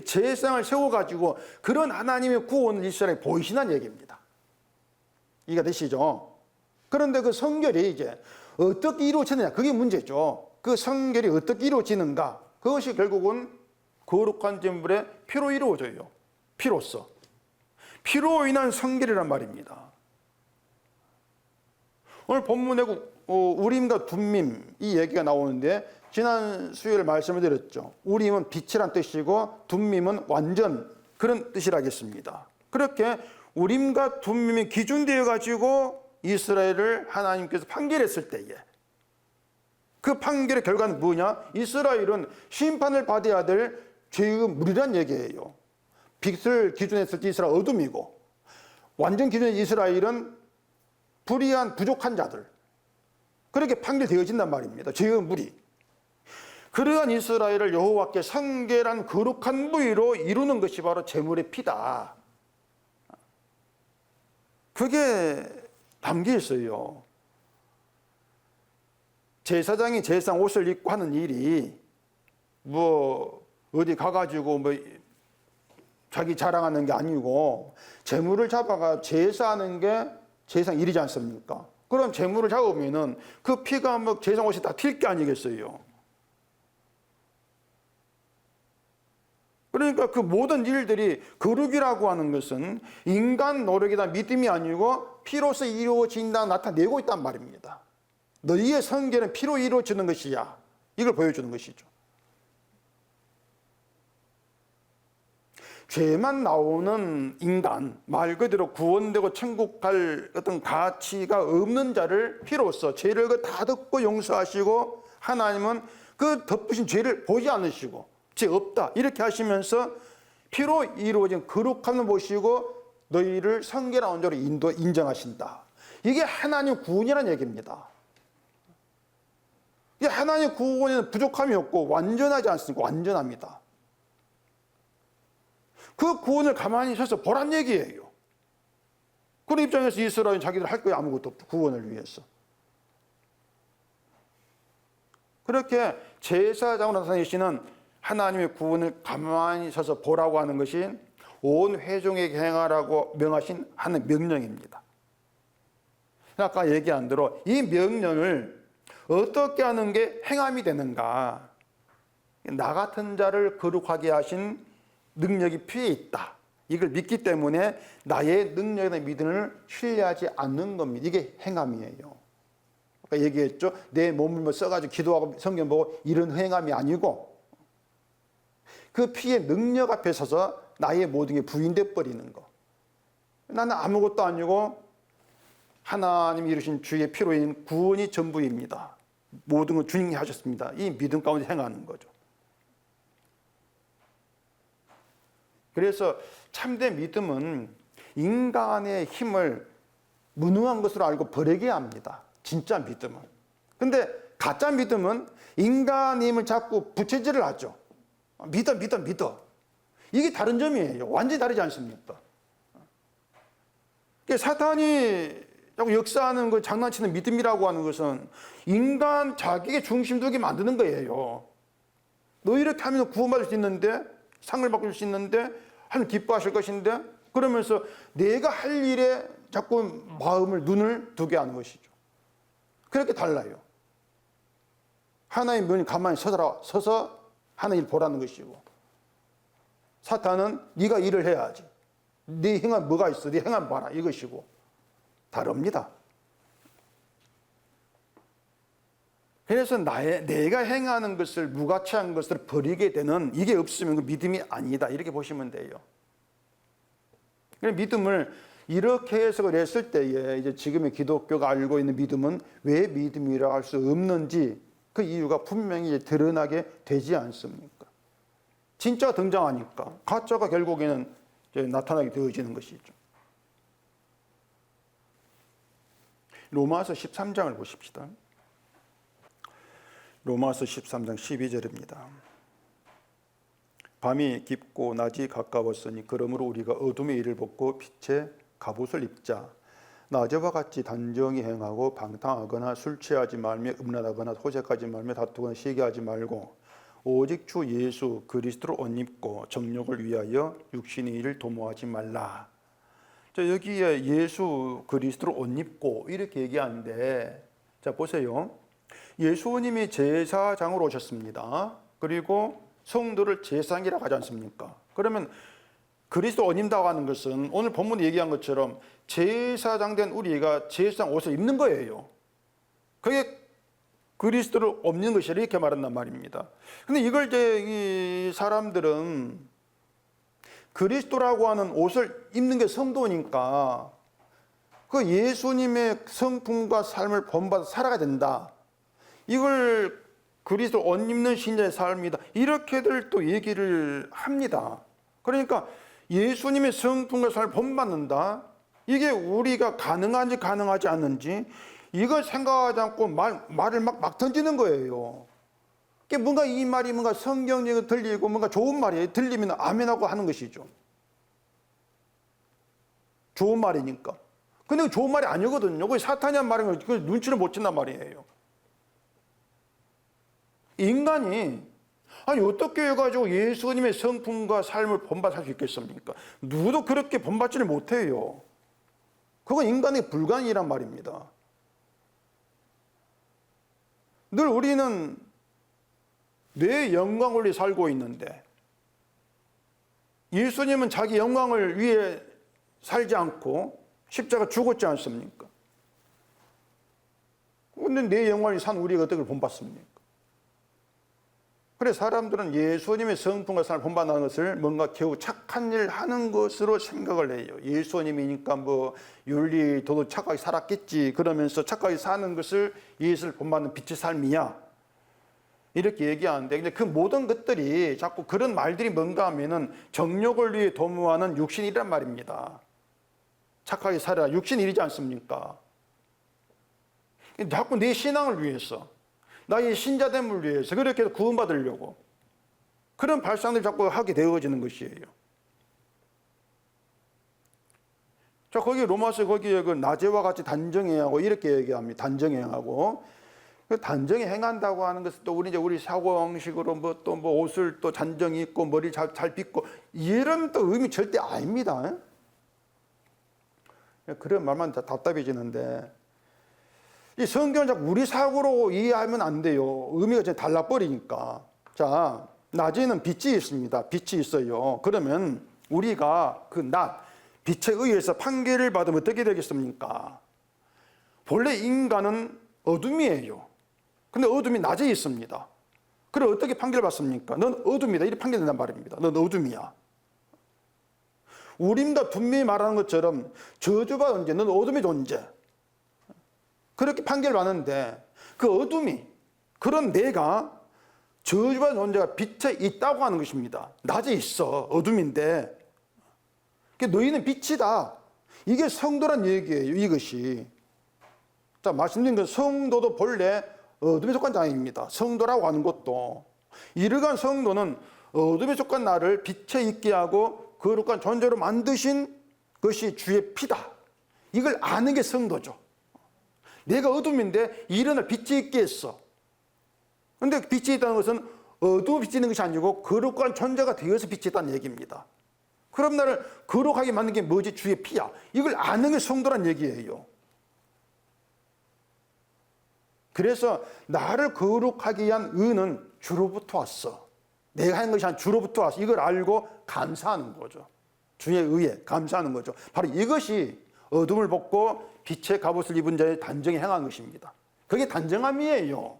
제사장을 세워가지고 그런 하나님의 구원을 이스라엘에 보이시는 얘기입니다. 이해가 되시죠? 그런데 그 성결이 이제 어떻게 이루어지느냐, 그게 문제죠. 그 성결이 어떻게 이루어지는가, 그것이 결국은 거룩한 제물의 피로 이루어져요. 피로써. 피로 인한 성결이란 말입니다. 오늘 본문에 우림과 둠밈 이 얘기가 나오는데, 지난 수요일 말씀을 드렸죠. 우림은 빛이란 뜻이고 둠밈은 완전, 그런 뜻이라겠습니다. 그렇게 우림과 둠밈이 기준되어 가지고 이스라엘을 하나님께서 판결했을 때에 그 판결의 결과는 뭐냐? 이스라엘은 심판을 받아야 될 죄의 무리란 얘기예요. 빛을 기준했을 때 이스라엘 어둠이고, 완전 기준의 이스라엘은 불의한 부족한 자들, 그렇게 판결되어진단 말입니다. 죄의 무리. 그러한 이스라엘을 여호와께 성결한 거룩한 부위로 이루는 것이 바로 제물의 피다. 그게 담겨 있어요. 제사장이 제사장 옷을 입고 하는 일이 뭐 어디 가가지고 뭐 자기 자랑하는 게 아니고, 제물을 잡아가 제사하는 게 제사장 일이지 않습니까? 그럼 제물을 잡으면은 그 피가 뭐 제사장 옷이 다 튈 게 아니겠어요. 그러니까 그 모든 일들이, 거룩이라고 하는 것은 인간 노력이다, 믿음이 아니고 피로서 이루어진다, 나타내고 있단 말입니다. 너희의 성결은 피로 이루어지는 것이야, 이걸 보여주는 것이죠. 죄만 나오는 인간, 말 그대로 구원되고 천국 갈 어떤 가치가 없는 자를 피로써 죄를 다 덮고 용서하시고, 하나님은 그 덮으신 죄를 보지 않으시고 죄 없다 이렇게 하시면서 피로 이루어진 거룩함을 보시고 너희를 성결한 원자로 인정하신다. 이게 하나님 구원이라는 얘기입니다. 이게 하나님 구원에는 부족함이 없고 완전하지 않습니까? 완전합니다. 그 구원을 가만히 서서 보란 얘기예요. 그런 입장에서 이스라엘은 자기들 할 거야 아무것도 없고, 구원을 위해서. 그렇게 제사장으로 나타내시는 하나님의 구원을 가만히 서서 보라고 하는 것이 온 회중에게 행하라고 명하신 하나님의 명령입니다. 아까 얘기한 대로 이 명령을 어떻게 하는 게 행함이 되는가? 나 같은 자를 거룩하게 하신 능력이 필요에 있다. 이걸 믿기 때문에 나의 능력이나 믿음을 신뢰하지 않는 겁니다. 이게 행함이에요. 아까 얘기했죠. 내 몸을 뭐 써가지고 기도하고 성경 보고 이런 행함이 아니고 그 피의 능력 앞에 서서 나의 모든 게 부인돼 버리는 거. 나는 아무것도 아니고 하나님이 이루신 주의 피로 인한 구원이 전부입니다. 모든 걸 주님이 하셨습니다. 이 믿음 가운데 행하는 거죠. 그래서 참된 믿음은 인간의 힘을 무능한 것으로 알고 버리게 합니다. 진짜 믿음은. 근데 가짜 믿음은 인간의 힘을 자꾸 부채질을 하죠. 믿어. 이게 다른 점이에요. 완전히 다르지 않습니까? 사탄이 자꾸 역사하는 그 장난치는 믿음이라고 하는 것은 인간 자기의 중심 두게 만드는 거예요. 너 이렇게 하면 구원받을 수 있는데, 상을 받을 수 있는데, 하나님 기뻐하실 것인데, 그러면서 내가 할 일에 자꾸 마음을, 눈을 두게 하는 것이죠. 그렇게 달라요. 하나님 분이 가만히 서서 하나님 보라는 것이고, 사탄은 네가 일을 해야지. 네 행한 뭐가 있어? 네 행한 봐라. 이것이고 다릅니다. 그래서 내가 행하는 것을 무가치한 것을 버리게 되는 이게 없으면 그 믿음이 아니다. 이렇게 보시면 돼요. 믿음을 이렇게 해석을 했을 때에 이제 지금의 기독교가 알고 있는 믿음은 왜 믿음이라 할 수 없는지 그 이유가 분명히 드러나게 되지 않습니까? 진짜가 등장하니까 가짜가 결국에는 이제 나타나게 되어지는 것이죠. 로마서 13장을 보십시다. 로마서 13장 12절입니다. 밤이 깊고 낮이 가까웠으니 그러므로 우리가 어둠의 일을 벗고 빛의 갑옷을 입자. 낮에와 같이 단정히 행하고 방탕하거나 술 취하지 말며 음란하거나 호색하지 말며 다투거나 시기하지 말고 오직 주 예수 그리스도를 옷 입고 정욕을 위하여 육신의 일을 도모하지 말라. 여기에 예수 그리스도를 옷 입고 이렇게 얘기하는데, 자 보세요. 예수님이 제사장으로 오셨습니다. 그리고 성도를 제사장이라고 하지 않습니까? 그러면 그리스도 옷 입는다고 하는 것은 오늘 본문에 얘기한 것처럼 제사장 된 우리가 제사장 옷을 입는 거예요. 그게 그리스도를 옷 입는 것이라 이렇게 말한단 말입니다. 근데 이걸 이제 이 사람들은 그리스도라고 하는 옷을 입는 게 성도니까 그 예수님의 성품과 삶을 본받아 살아가야 된다. 이걸 그리스도 옷 입는 신자의 삶이다. 이렇게들 또 얘기를 합니다. 그러니까 예수님의 성품과 삶을 본받는다. 이게 우리가 가능한지 가능하지 않는지 이걸 생각하지 않고 말을 막 던지는 거예요. 뭔가 이 말이 뭔가 성경적으로 들리고 뭔가 좋은 말이에요. 들리면 아멘하고 하는 것이죠. 좋은 말이니까. 근데 좋은 말이 아니거든요. 그게 사탄이 한 말인 거 눈치를 못 챈단 말이에요. 인간이 아니 어떻게 해가지고 예수님의 성품과 삶을 본받을 수 있겠습니까? 누구도 그렇게 본받지를 못해요. 그건 인간의 불가능이란 말입니다. 늘 우리는 내 영광을 위해 살고 있는데 예수님은 자기 영광을 위해 살지 않고 십자가 죽었지 않습니까? 그런데 내 영광을 산 우리가 어떻게 본받습니까? 그래 사람들은 예수님의 성품과 삶을 본받는 것을 뭔가 겨우 착한 일 하는 것으로 생각을 해요. 예수님이니까 뭐 윤리 도덕 착하게 살았겠지 그러면서 착하게 사는 것을 예수를 본받는 빛의 삶이야 이렇게 얘기하는데, 근데 그 모든 것들이 자꾸 그런 말들이 뭔가 하면은 정욕을 위해 도모하는 육신이란 말입니다. 착하게 살아라 육신일이지 않습니까? 자꾸 내 신앙을 위해서 나의 신자됨을 위해서 그렇게 해서 구원받으려고 그런 발상들이 자꾸 하게 되어지는 것이에요. 자, 거기 로마서 거기에 그 낮에와 같이 단정해야 하고 이렇게 얘기합니다. 단정해야 하고 단정히 행한다고 하는 것은 또 우리 사고방식으로 뭐 또 뭐 옷을 또 단정히 입고 머리 잘 빗고 이런 또 의미 절대 아닙니다. 그런 말만 다 답답해지는데 이 성경을 자꾸 우리 사고로 이해하면 안 돼요. 의미가 좀 달라버리니까. 자, 낮에는 빛이 있습니다. 빛이 있어요. 그러면 우리가 그 낮, 빛에 의해서 판결을 받으면 어떻게 되겠습니까? 본래 인간은 어둠이에요. 근데 어둠이 낮에 있습니다. 그래 어떻게 판결받습니까? 넌 어둠이다 이렇게 판결된단 말입니다. 넌 어둠이야. 우림과 분명히 말하는 것처럼 저주받은 존재, 넌 어둠의 존재. 그렇게 판결받는데 그 어둠이, 그런 내가 저주받은 존재가 빛에 있다고 하는 것입니다. 낮에 있어. 어둠인데. 너희는 빛이다. 이게 성도란 얘기예요. 이것이. 자, 말씀드린 건 성도도 본래 어둠에 속한 자입니다. 성도라고 하는 것도. 이러한 성도는 어둠에 속한 나를 빛에 있게 하고 거룩한 존재로 만드신 것이 주의 피다. 이걸 아는 게 성도죠. 내가 어둠인데 일어날 빛이 있게 했어. 그런데 빛이 있다는 것은 어두워 빛이 있는 것이 아니고 거룩한 존재가 되어서 빛이 있다는 얘기입니다. 그럼 나를 거룩하게 만든 게 뭐지? 주의 피야. 이걸 아는 게 성도란 얘기예요. 그래서 나를 거룩하게 위한 의는 주로부터 왔어. 내가 한 것이 아니라 주로부터 왔어. 이걸 알고 감사하는 거죠. 주의 의에 감사하는 거죠. 바로 이것이 어둠을 벗고 빛의 갑옷을 입은 자의 단정에 행한 것입니다. 그게 단정함이에요.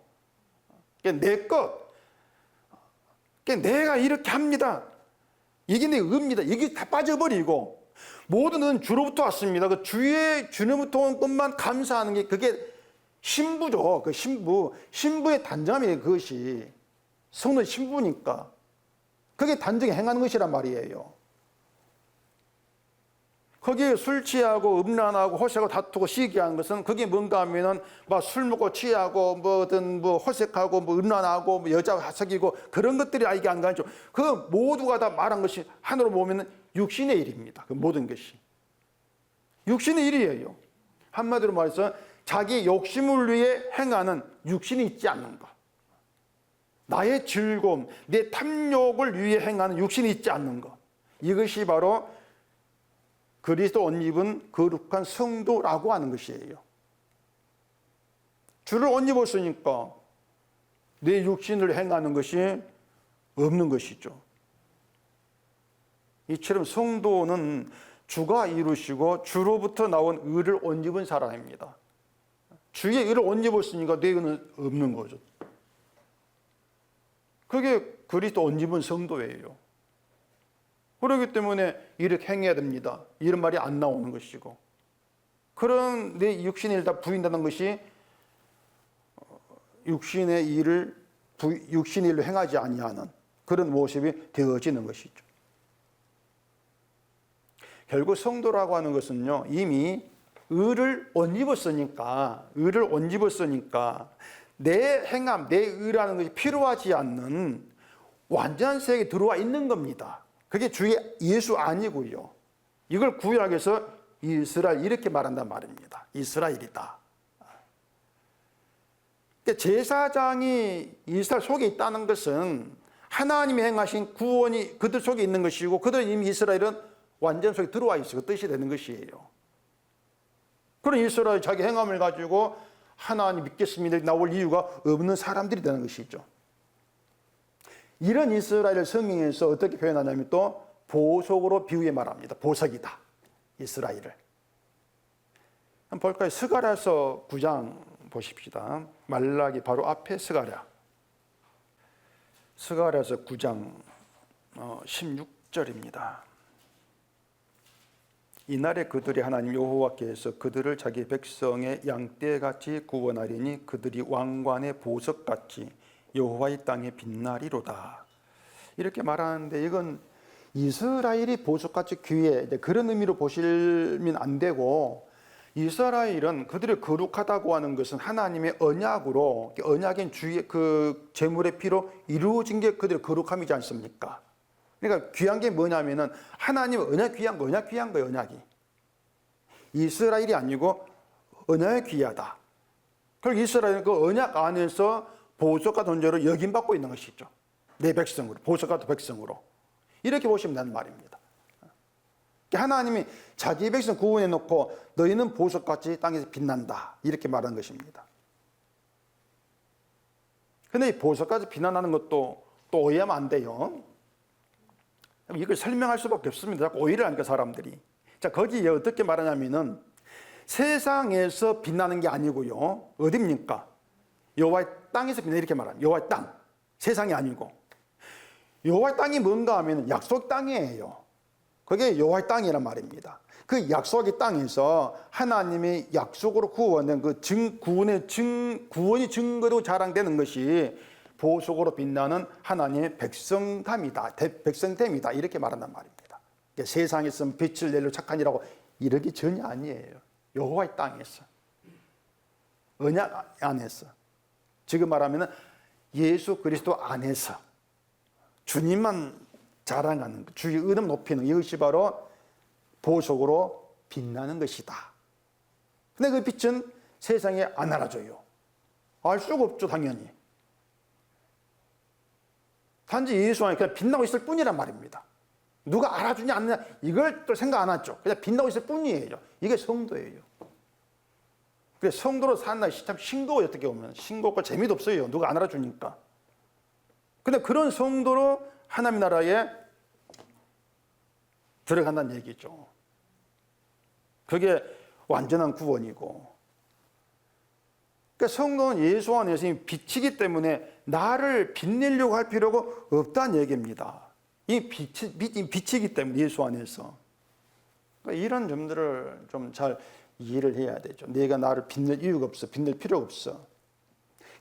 내 것. 내가 이렇게 합니다. 이게 내 의입니다. 이게 다 빠져버리고 모든 은 주로부터 왔습니다. 그 주로부터 온 것만 감사하는 게 그게 신부죠. 그 신부의 단정함이에요. 그것이 성도의 신부니까 그게 단정에 행하는 것이란 말이에요. 거기에 술 취하고 음란하고 호색하고 다투고 시기하는 것은 그게 뭔가 하면은 막 술 먹고 취하고 뭐든 뭐 호색하고 뭐 음란하고 뭐 여자 사귀고 그런 것들이 이게 안 가죠. 그 모두가 다 말한 것이 하나로 보면은 육신의 일입니다. 그 모든 것이 육신의 일이에요. 한마디로 말해서 자기 욕심을 위해 행하는 육신이 있지 않는 것. 나의 즐거움, 내 탐욕을 위해 행하는 육신이 있지 않는 것. 이것이 바로 그리스도 옷 입은 거룩한 성도라고 하는 것이에요. 주를 옷 입었으니까 내 육신을 행하는 것이 없는 것이죠. 이처럼 성도는 주가 이루시고 주로부터 나온 의를 옷 입은 사람입니다. 주의 의를 옷 입었으니까 내 의는 없는 거죠. 그게 그리스도 옷 입은 성도예요. 그렇기 때문에 이렇게 행해야 됩니다. 이런 말이 안 나오는 것이고, 그런 내 육신의 일을 다 부인하는 것이 육신의 일을 육신의 일로 행하지 아니하는 그런 모습이 되어지는 것이죠. 결국 성도라고 하는 것은요, 이미 의를 옷 입었으니까 내 행함, 내 의라는 것이 필요하지 않는 완전한 세계에 들어와 있는 겁니다. 그게 주의 예수 아니고요. 이걸 구약에서 이스라엘 이렇게 말한단 말입니다. 이스라엘이다. 그러니까 제사장이 이스라엘 속에 있다는 것은 하나님이 행하신 구원이 그들 속에 있는 것이고, 그들 이미 이스라엘은 완전 속에 들어와 있어. 그 뜻이 되는 것이에요. 그런 이스라엘 자기 행함을 가지고 하나님 믿겠습니다 나올 이유가 없는 사람들이 되는 것이죠. 이런 이스라엘을 성경에서 어떻게 표현하냐면 또 보석으로 비유해 말합니다. 보석이다. 이스라엘을. 한번 볼까요? 스가랴서 9장 보십시다. 말라기 바로 앞에 스가랴. 스가랴서 9장 16절입니다. 이날에 그들이 하나님 여호와께서 그들을 자기 백성의 양떼같이 구원하리니 그들이 왕관의 보석같이 여호와의 땅에 빛나리로다. 이렇게 말하는데 이건 이스라엘이 보석같이 귀해 그런 의미로 보시면 안 되고, 이스라엘은 그들이 거룩하다고 하는 것은 하나님의 언약으로, 언약인 주의 그 제물의 피로 이루어진 게 그들의 거룩함이지 않습니까? 그러니까 귀한 게 뭐냐면은 하나님은 언약 귀한 거, 언약 귀한 거예요. 언약이 이스라엘이 아니고 언약이 귀하다. 그리고 이스라엘은 그 언약 안에서 보석과 존재로 여김받고 있는 것이죠. 내 백성으로, 보석과 백성으로. 이렇게 보시면 되는 말입니다. 하나님이 자기 백성 구원해 놓고 너희는 보석같이 땅에서 빛난다. 이렇게 말하는 것입니다. 근데 이 보석까지 비난하는 것도 또 오해하면 안 돼요. 이걸 설명할 수밖에 없습니다. 자꾸 오해를 하니까 사람들이. 자, 거기에 어떻게 말하냐면은 세상에서 빛나는 게 아니고요. 어딥니까? 여호와의 땅에서 빛나 이렇게 말합니다. 여호와의 땅. 세상이 아니고. 여호와의 땅이 뭔가 하면 약속 땅이에요. 그게 여호와의 땅이란 말입니다. 그 약속의 땅에서 하나님의 약속으로 구원된 그 구원이 증거로 자랑되는 것이 보석으로 빛나는 하나님의 백성됨이다. 이렇게 말한단 말입니다. 세상에서 빛을 내려 착한 이라고 이러기 전혀 아니에요. 여호와의 땅에서, 언약 안에서, 지금 말하면 예수 그리스도 안에서 주님만 자랑하는 것, 주의 이름 높이는 이것이 바로 보석으로 빛나는 것이다. 근데 그 빛은 세상에 안 알아줘요. 알 수가 없죠, 당연히. 단지 예수 안에 그냥 빛나고 있을 뿐이란 말입니다. 누가 알아주냐 안 하냐 이걸 또 생각 안 하죠. 그냥 빛나고 있을 뿐이에요. 이게 성도예요. 그래서 성도로 사는 날이 참 싱거워요. 어떻게 보면 싱겁고 재미도 없어요. 누가 안 알아주니까. 근데 그런 성도로 하나님 나라에 들어간다는 얘기죠. 그게 완전한 구원이고. 그러니까 성도는 예수 안에서 빛이기 때문에 나를 빛내려고 할 필요가 없다는 얘기입니다. 이 빛이기 때문에 예수 안에서. 그러니까 이런 점들을 좀 잘 이해를 해야 되죠. 내가 나를 빛낼 이유가 없어. 빛낼 필요가 없어.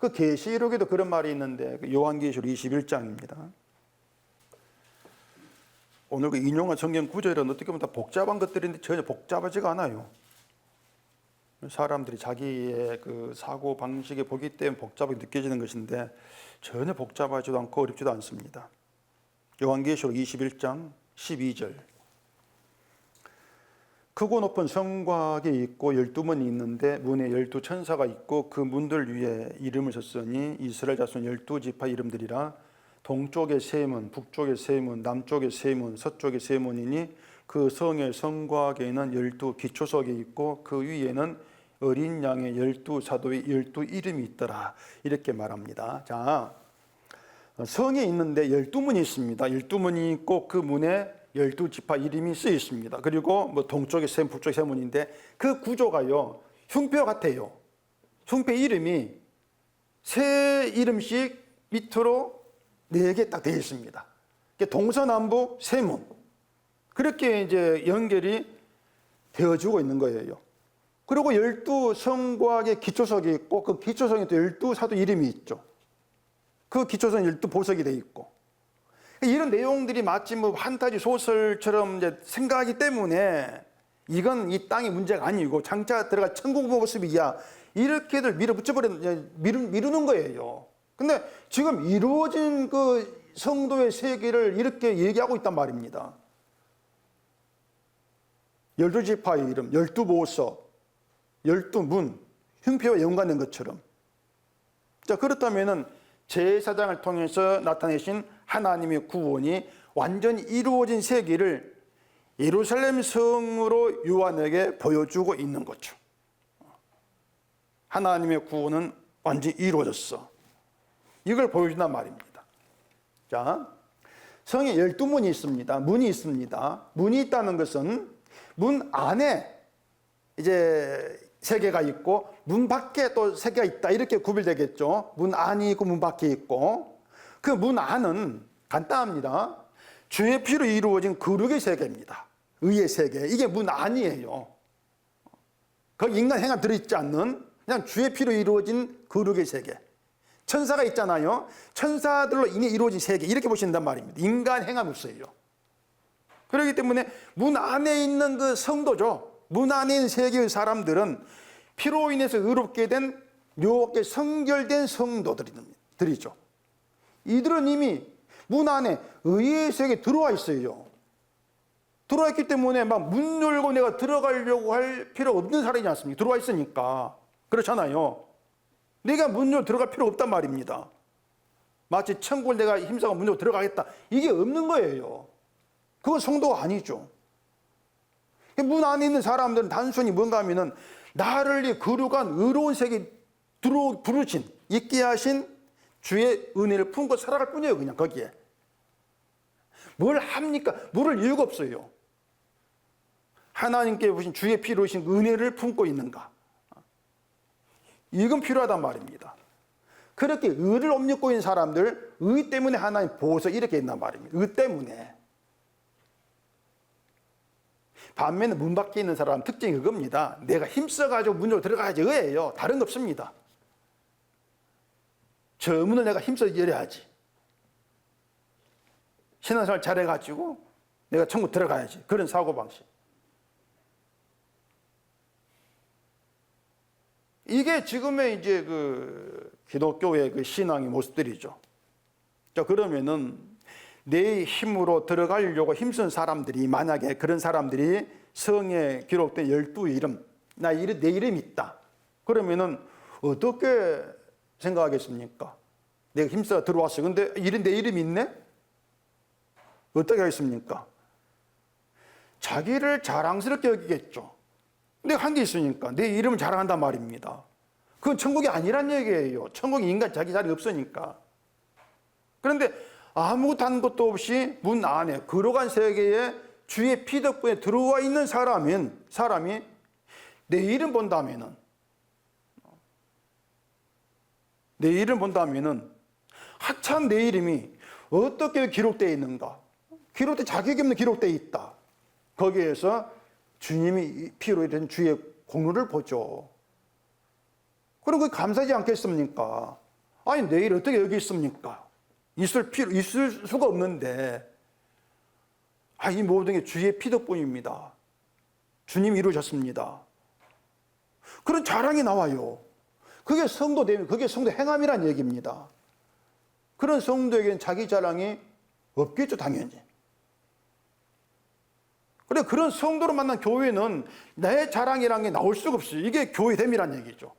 그 계시록에도 그런 말이 있는데 요한계시록 21장입니다. 오늘 그 인용한 성경 구절은 어떻게 보면 다 복잡한 것들인데 전혀 복잡하지가 않아요. 사람들이 자기의 그 사고 방식에 보기 때문에 복잡하게 느껴지는 것인데 전혀 복잡하지도 않고 어렵지도 않습니다. 요한계시록 21장 12절. 크고 높은 성곽이 있고 12문이 있는데 문에 12천사가 있고 그 문들 위에 이름을 썼으니 이스라엘 자손 12지파 이름들이라. 동쪽에 세 문, 북쪽에 세 문, 남쪽에 세 문, 서쪽에 세 문이니 그 성의 성곽에는 12 기초석이 있고 그 위에는 어린 양의 12사도의 12 이름이 있더라. 이렇게 말합니다. 자, 성에 있는데 12문이 있습니다. 12문이 있고 그 문에 12지파 이름이 쓰여 있습니다. 그리고 뭐 동쪽에 세 문, 북쪽에 세 문인데 그 구조가요, 흉표 같아요. 흉표 이름이 세 이름씩 밑으로 4개 딱 되어 있습니다. 동서남북 세 문. 그렇게 이제 연결이 되어지고 있는 거예요. 그리고 12성곽의 기초석이 있고 그 기초성에 또 12사도 이름이 있죠. 그 기초성 12보석이 되어 있고. 이런 내용들이 마치 뭐 판타지 소설처럼 이제 생각하기 때문에 이건 이 땅의 문제가 아니고 장차 들어갈 천국 모습이야. 이렇게들 미루는 거예요. 근데 지금 이루어진 그 성도의 세계를 이렇게 얘기하고 있단 말입니다. 12지파의 이름, 12보석, 12문, 흉표와 연관된 것처럼. 자, 그렇다면은 제사장을 통해서 나타내신 하나님의 구원이 완전히 이루어진 세계를 예루살렘 성으로 요한에게 보여주고 있는 거죠. 하나님의 구원은 완전히 이루어졌어. 이걸 보여준단 말입니다. 자, 성에 12문이 있습니다. 문이 있습니다. 문이 있다는 것은 문 안에 이제 세계가 있고 문 밖에 또 세계가 있다. 이렇게 구별되겠죠. 문 안이 있고 문 밖에 있고 그 문 안은 간단합니다. 주의 피로 이루어진 거룩의 세계입니다. 의의 세계. 이게 문 안이에요. 거기 인간 행함 들어있지 않는 그냥 주의 피로 이루어진 거룩의 세계. 천사가 있잖아요. 천사들로 인해 이루어진 세계 이렇게 보신단 말입니다. 인간 행함 없어요. 그렇기 때문에 문 안에 있는 그 성도죠. 문 안에 있는 세계의 사람들은 피로 인해서 의롭게 된 묘하게 성결된 성도들이죠. 이들은 이미 문 안에 의의 세계에 들어와 있어요. 들어와 있기 때문에 막 문 열고 내가 들어가려고 할 필요 없는 사람이지 않습니까? 들어와 있으니까. 그렇잖아요. 내가 문 열고 들어갈 필요 없단 말입니다. 마치 천국을 내가 힘써서 문 열고 들어가겠다. 이게 없는 거예요. 그건 성도가 아니죠. 문 안에 있는 사람들은 단순히 뭔가 하면은 나를 이 거룩한 의로운 세계에 부르신, 있게 하신 주의 은혜를 품고 살아갈 뿐이에요. 그냥 거기에. 뭘 합니까? 물을 이유가 없어요. 하나님께 주신 주의 피로 주신 은혜를 품고 있는가? 이건 필요하단 말입니다. 그렇게 의를 옮기고 있는 사람들, 의 때문에 하나님 보호서 이렇게 있단 말입니다. 의 때문에. 반면에 문 밖에 있는 사람 특징이 그겁니다. 내가 힘써가지고 문으로 들어가야지 의예요. 다른 거 없습니다. 저 문을 내가 힘써 열어야지. 신앙생활 잘해가지고 내가 천국 들어가야지. 그런 사고방식. 이게 지금의 이제 그 기독교의 그 신앙의 모습들이죠. 자, 그러면은 내 힘으로 들어가려고 힘쓴 사람들이, 만약에 그런 사람들이 성에 기록된 12 이름, 내 이름이 있다. 그러면은 어떻게 생각하겠습니까? 내가 힘써 들어왔어요. 근데 내 이름이 있네? 어떻게 하겠습니까? 자기를 자랑스럽게 여기겠죠. 내가 한 게 있으니까 내 이름을 자랑한단 말입니다. 그건 천국이 아니란 얘기예요. 천국이 인간 자기 자리 없으니까. 그런데 아무것도 한 것도 없이 문 안에 거룩한 세계에 주의 피 덕분에 들어와 있는 사람이 내 이름 본다면은 하찮은 내 이름이 어떻게 기록되어 있는가? 자격이 없는 기록되어 있다. 거기에서 주님이 피로 이런 주의 공로를 보죠. 그럼 그게 감사하지 않겠습니까? 아니, 내일 어떻게 여기 있습니까? 있을 수가 없는데, 이 모든 게 주의 피 덕분입니다. 주님이 이루셨습니다. 그런 자랑이 나와요. 그게 성도되면, 그게 성도 행함이란 얘기입니다. 그런 성도에게는 자기 자랑이 없겠죠, 당연히. 그래, 그런 성도로 만난 교회는 내 자랑이라는 게 나올 수가 없어요. 이게 교회됨이란 얘기죠.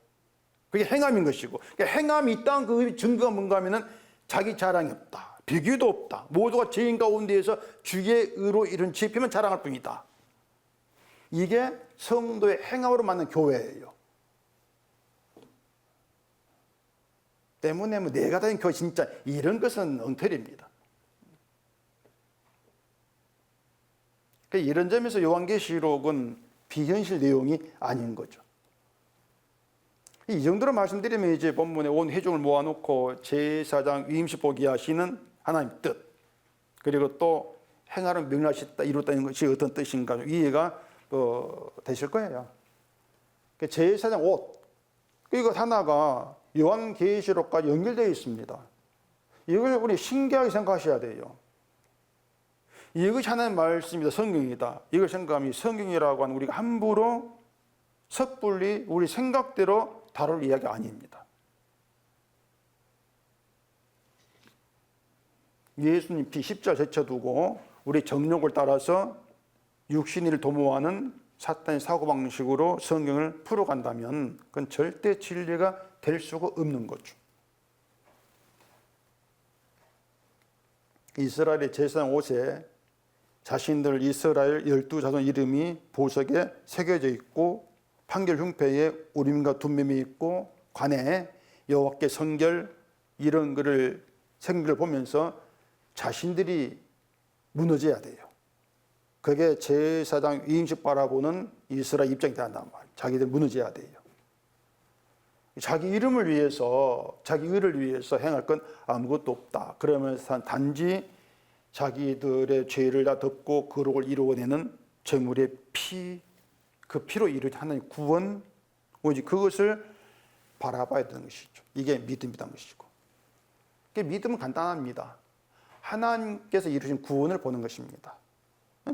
그게 행함인 것이고. 그러니까 행함이 있다는 그 증거가 뭔가 하면은 자기 자랑이 없다. 비교도 없다. 모두가 죄인 가운데에서 주의 의로 이룬 지피면 자랑할 뿐이다. 이게 성도의 행함으로 만난 교회예요. 때문에 내가 다닌 교회 진짜 이런 것은 엉터리입니다. 이런 점에서 요한계시록은 비현실 내용이 아닌 거죠. 이 정도로 말씀드리면 이제 본문에 온 회중을 모아놓고 제사장 위임식 보게 하시는 하나님 뜻, 그리고 또 행하는 명령하셨다, 이뤘다는 것이 어떤 뜻인가 이해가 되실 거예요. 제사장 옷, 이것 하나가 요한계시록까지 연결되어 있습니다. 이걸 우리 신기하게 생각하셔야 돼요. 이것이 하나님의 말씀이다, 성경이다. 이걸 생각하면 성경이라고 하는 우리가 함부로 섣불리 우리 생각대로 다룰 이야기가 아닙니다. 예수님 피 십자가 제쳐두고 우리 정욕을 따라서 육신을 도모하는 사탄의 사고방식으로 성경을 풀어간다면 그건 절대 진리가 될 수가 없는 거죠. 이스라엘의 제사장 옷에 자신들 이스라엘 12자손 이름이 보석에 새겨져 있고 판결 흉패에 우림과 둠밈이 있고 관에 여호와께 성결 이런 글을 생글을 보면서 자신들이 무너져야 돼요. 그게 제사장 위임식 바라보는 이스라엘 입장이 된단 말이에요. 자기들 무너져야 돼요. 자기 이름을 위해서, 자기 의를 위해서 행할 건 아무것도 없다. 그러면서 단지 자기들의 죄를 다 덮고 거룩을 이루어내는 제물의 피, 그 피로 이루어진 하나님의 구원, 오직 그것을 바라봐야 되는 것이죠. 이게 믿음이라는 것이고. 믿음은 간단합니다. 하나님께서 이루신 구원을 보는 것입니다.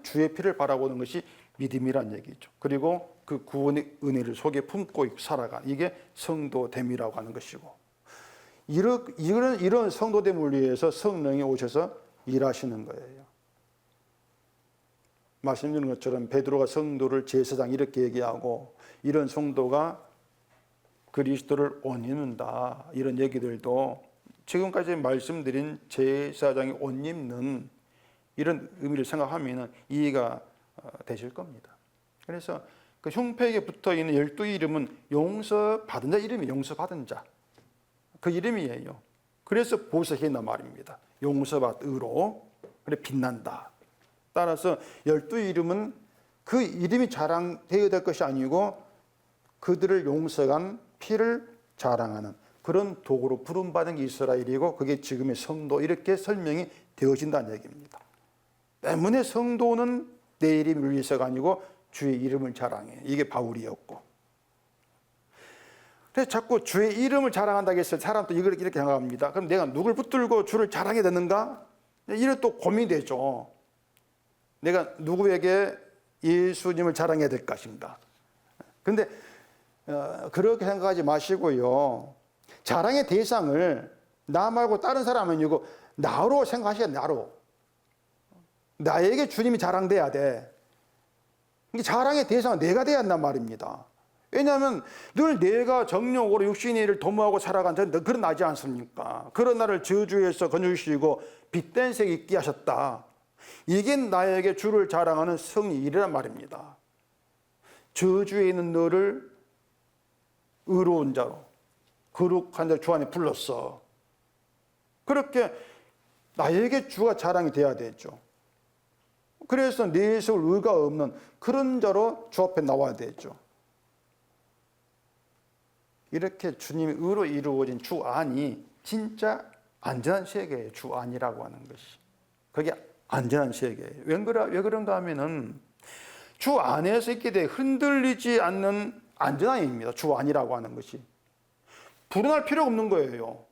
주의 피를 바라보는 것이 믿음이란 얘기죠. 그리고 그 구원의 은혜를 속에 품고 살아가는 이게 성도됨이라고 하는 것이고, 이런 성도됨을 위해서 성령이 오셔서 일하시는 거예요. 말씀드린 것처럼 베드로가 성도를 제사장 이렇게 얘기하고, 이런 성도가 그리스도를 옷 입는다 이런 얘기들도 지금까지 말씀드린 제사장이 옷 입는 이런 의미를 생각하면 이해가 되실 겁니다. 그래서 그 흉패에 붙어있는 12 이름은 용서받은 자 이름이 용서받은 자, 그 이름이에요. 그래서 보석이 있단 말입니다. 용서받 의로. 그래 빛난다. 따라서 12 이름은 그 이름이 자랑되어야 될 것이 아니고 그들을 용서한 피를 자랑하는 그런 도구로 부름받은 게 이스라엘이고 그게 지금의 성도 이렇게 설명이 되어진다는 얘기입니다. 때문에 성도는 내 이름을 위해서가 아니고 주의 이름을 자랑해. 이게 바울이었고. 그래서 자꾸 주의 이름을 자랑한다고 했을 때 사람도 이렇게 생각합니다. 그럼 내가 누굴 붙들고 주를 자랑해야 되는가? 이래 또 고민이 되죠. 내가 누구에게 예수님을 자랑해야 될 것인가? 그런데 그렇게 생각하지 마시고요. 자랑의 대상을 나 말고 다른 사람 아니고 나로 생각하셔야 돼요. 나로. 나에게 주님이 자랑돼야 돼. 자랑의 대상은 내가 돼야 한단 말입니다. 왜냐하면 늘 내가 정욕으로 육신의 일을 도모하고 살아간 그런 나지 않습니까? 그런 나를 저주에서 건져주시고 빛된 색 있게 하셨다. 이게 나에게 주를 자랑하는 성일이란 말입니다. 저주에 있는 너를 의로운 자로 거룩한 자로 주 안에 불렀어. 그렇게 나에게 주가 자랑이 돼야 되죠. 그래서 내 속을 의가 없는 그런 자로 주 앞에 나와야 되죠. 이렇게 주님의 의로 이루어진 주 안이 진짜 안전한 세계예요. 주 안이라고 하는 것이. 그게 안전한 세계예요. 왜 그런가 하면은 주 안에서 있게 돼 흔들리지 않는 안전함입니다. 주 안이라고 하는 것이. 불안할 필요가 없는 거예요.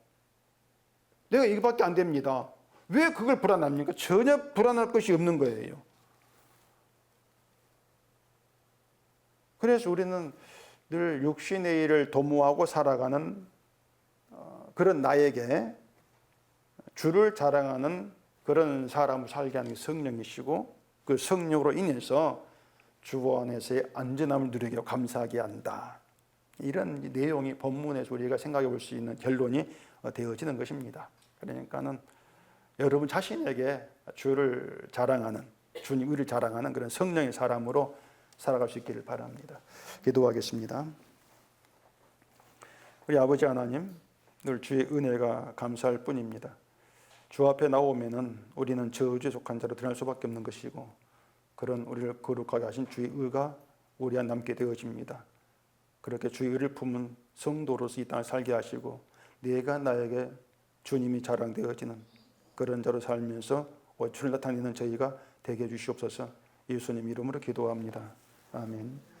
내가 이거밖에 안 됩니다. 왜 그걸 불안합니까? 전혀 불안할 것이 없는 거예요. 그래서 우리는 늘 육신의 일을 도모하고 살아가는 그런 나에게 주를 자랑하는 그런 사람을 살게 하는 게 성령이시고 그 성령으로 인해서 주 안에서의 안전함을 누리게 감사하게 한다. 이런 내용이 본문에서 우리가 생각해 볼 수 있는 결론이 되어지는 것입니다. 그러니까는 여러분 자신에게 주를 자랑하는 주님 의를 자랑하는 그런 성령의 사람으로 살아갈 수 있기를 바랍니다. 기도하겠습니다. 우리 아버지 하나님, 늘 주의 은혜가 감사할 뿐입니다. 주 앞에 나오면은 우리는 저주에 속한 자로 드러날 수밖에 없는 것이고 그런 우리를 거룩하게 하신 주의 의가 우리 안 남게 되어집니다. 그렇게 주의 의를 품은 성도로서 이 땅을 살게 하시고 내가 나에게 주님이 자랑되어지는 그런 자로 살면서 주를 나타내는 저희가 되게 해주시옵소서. 예수님 이름으로 기도합니다. 아멘.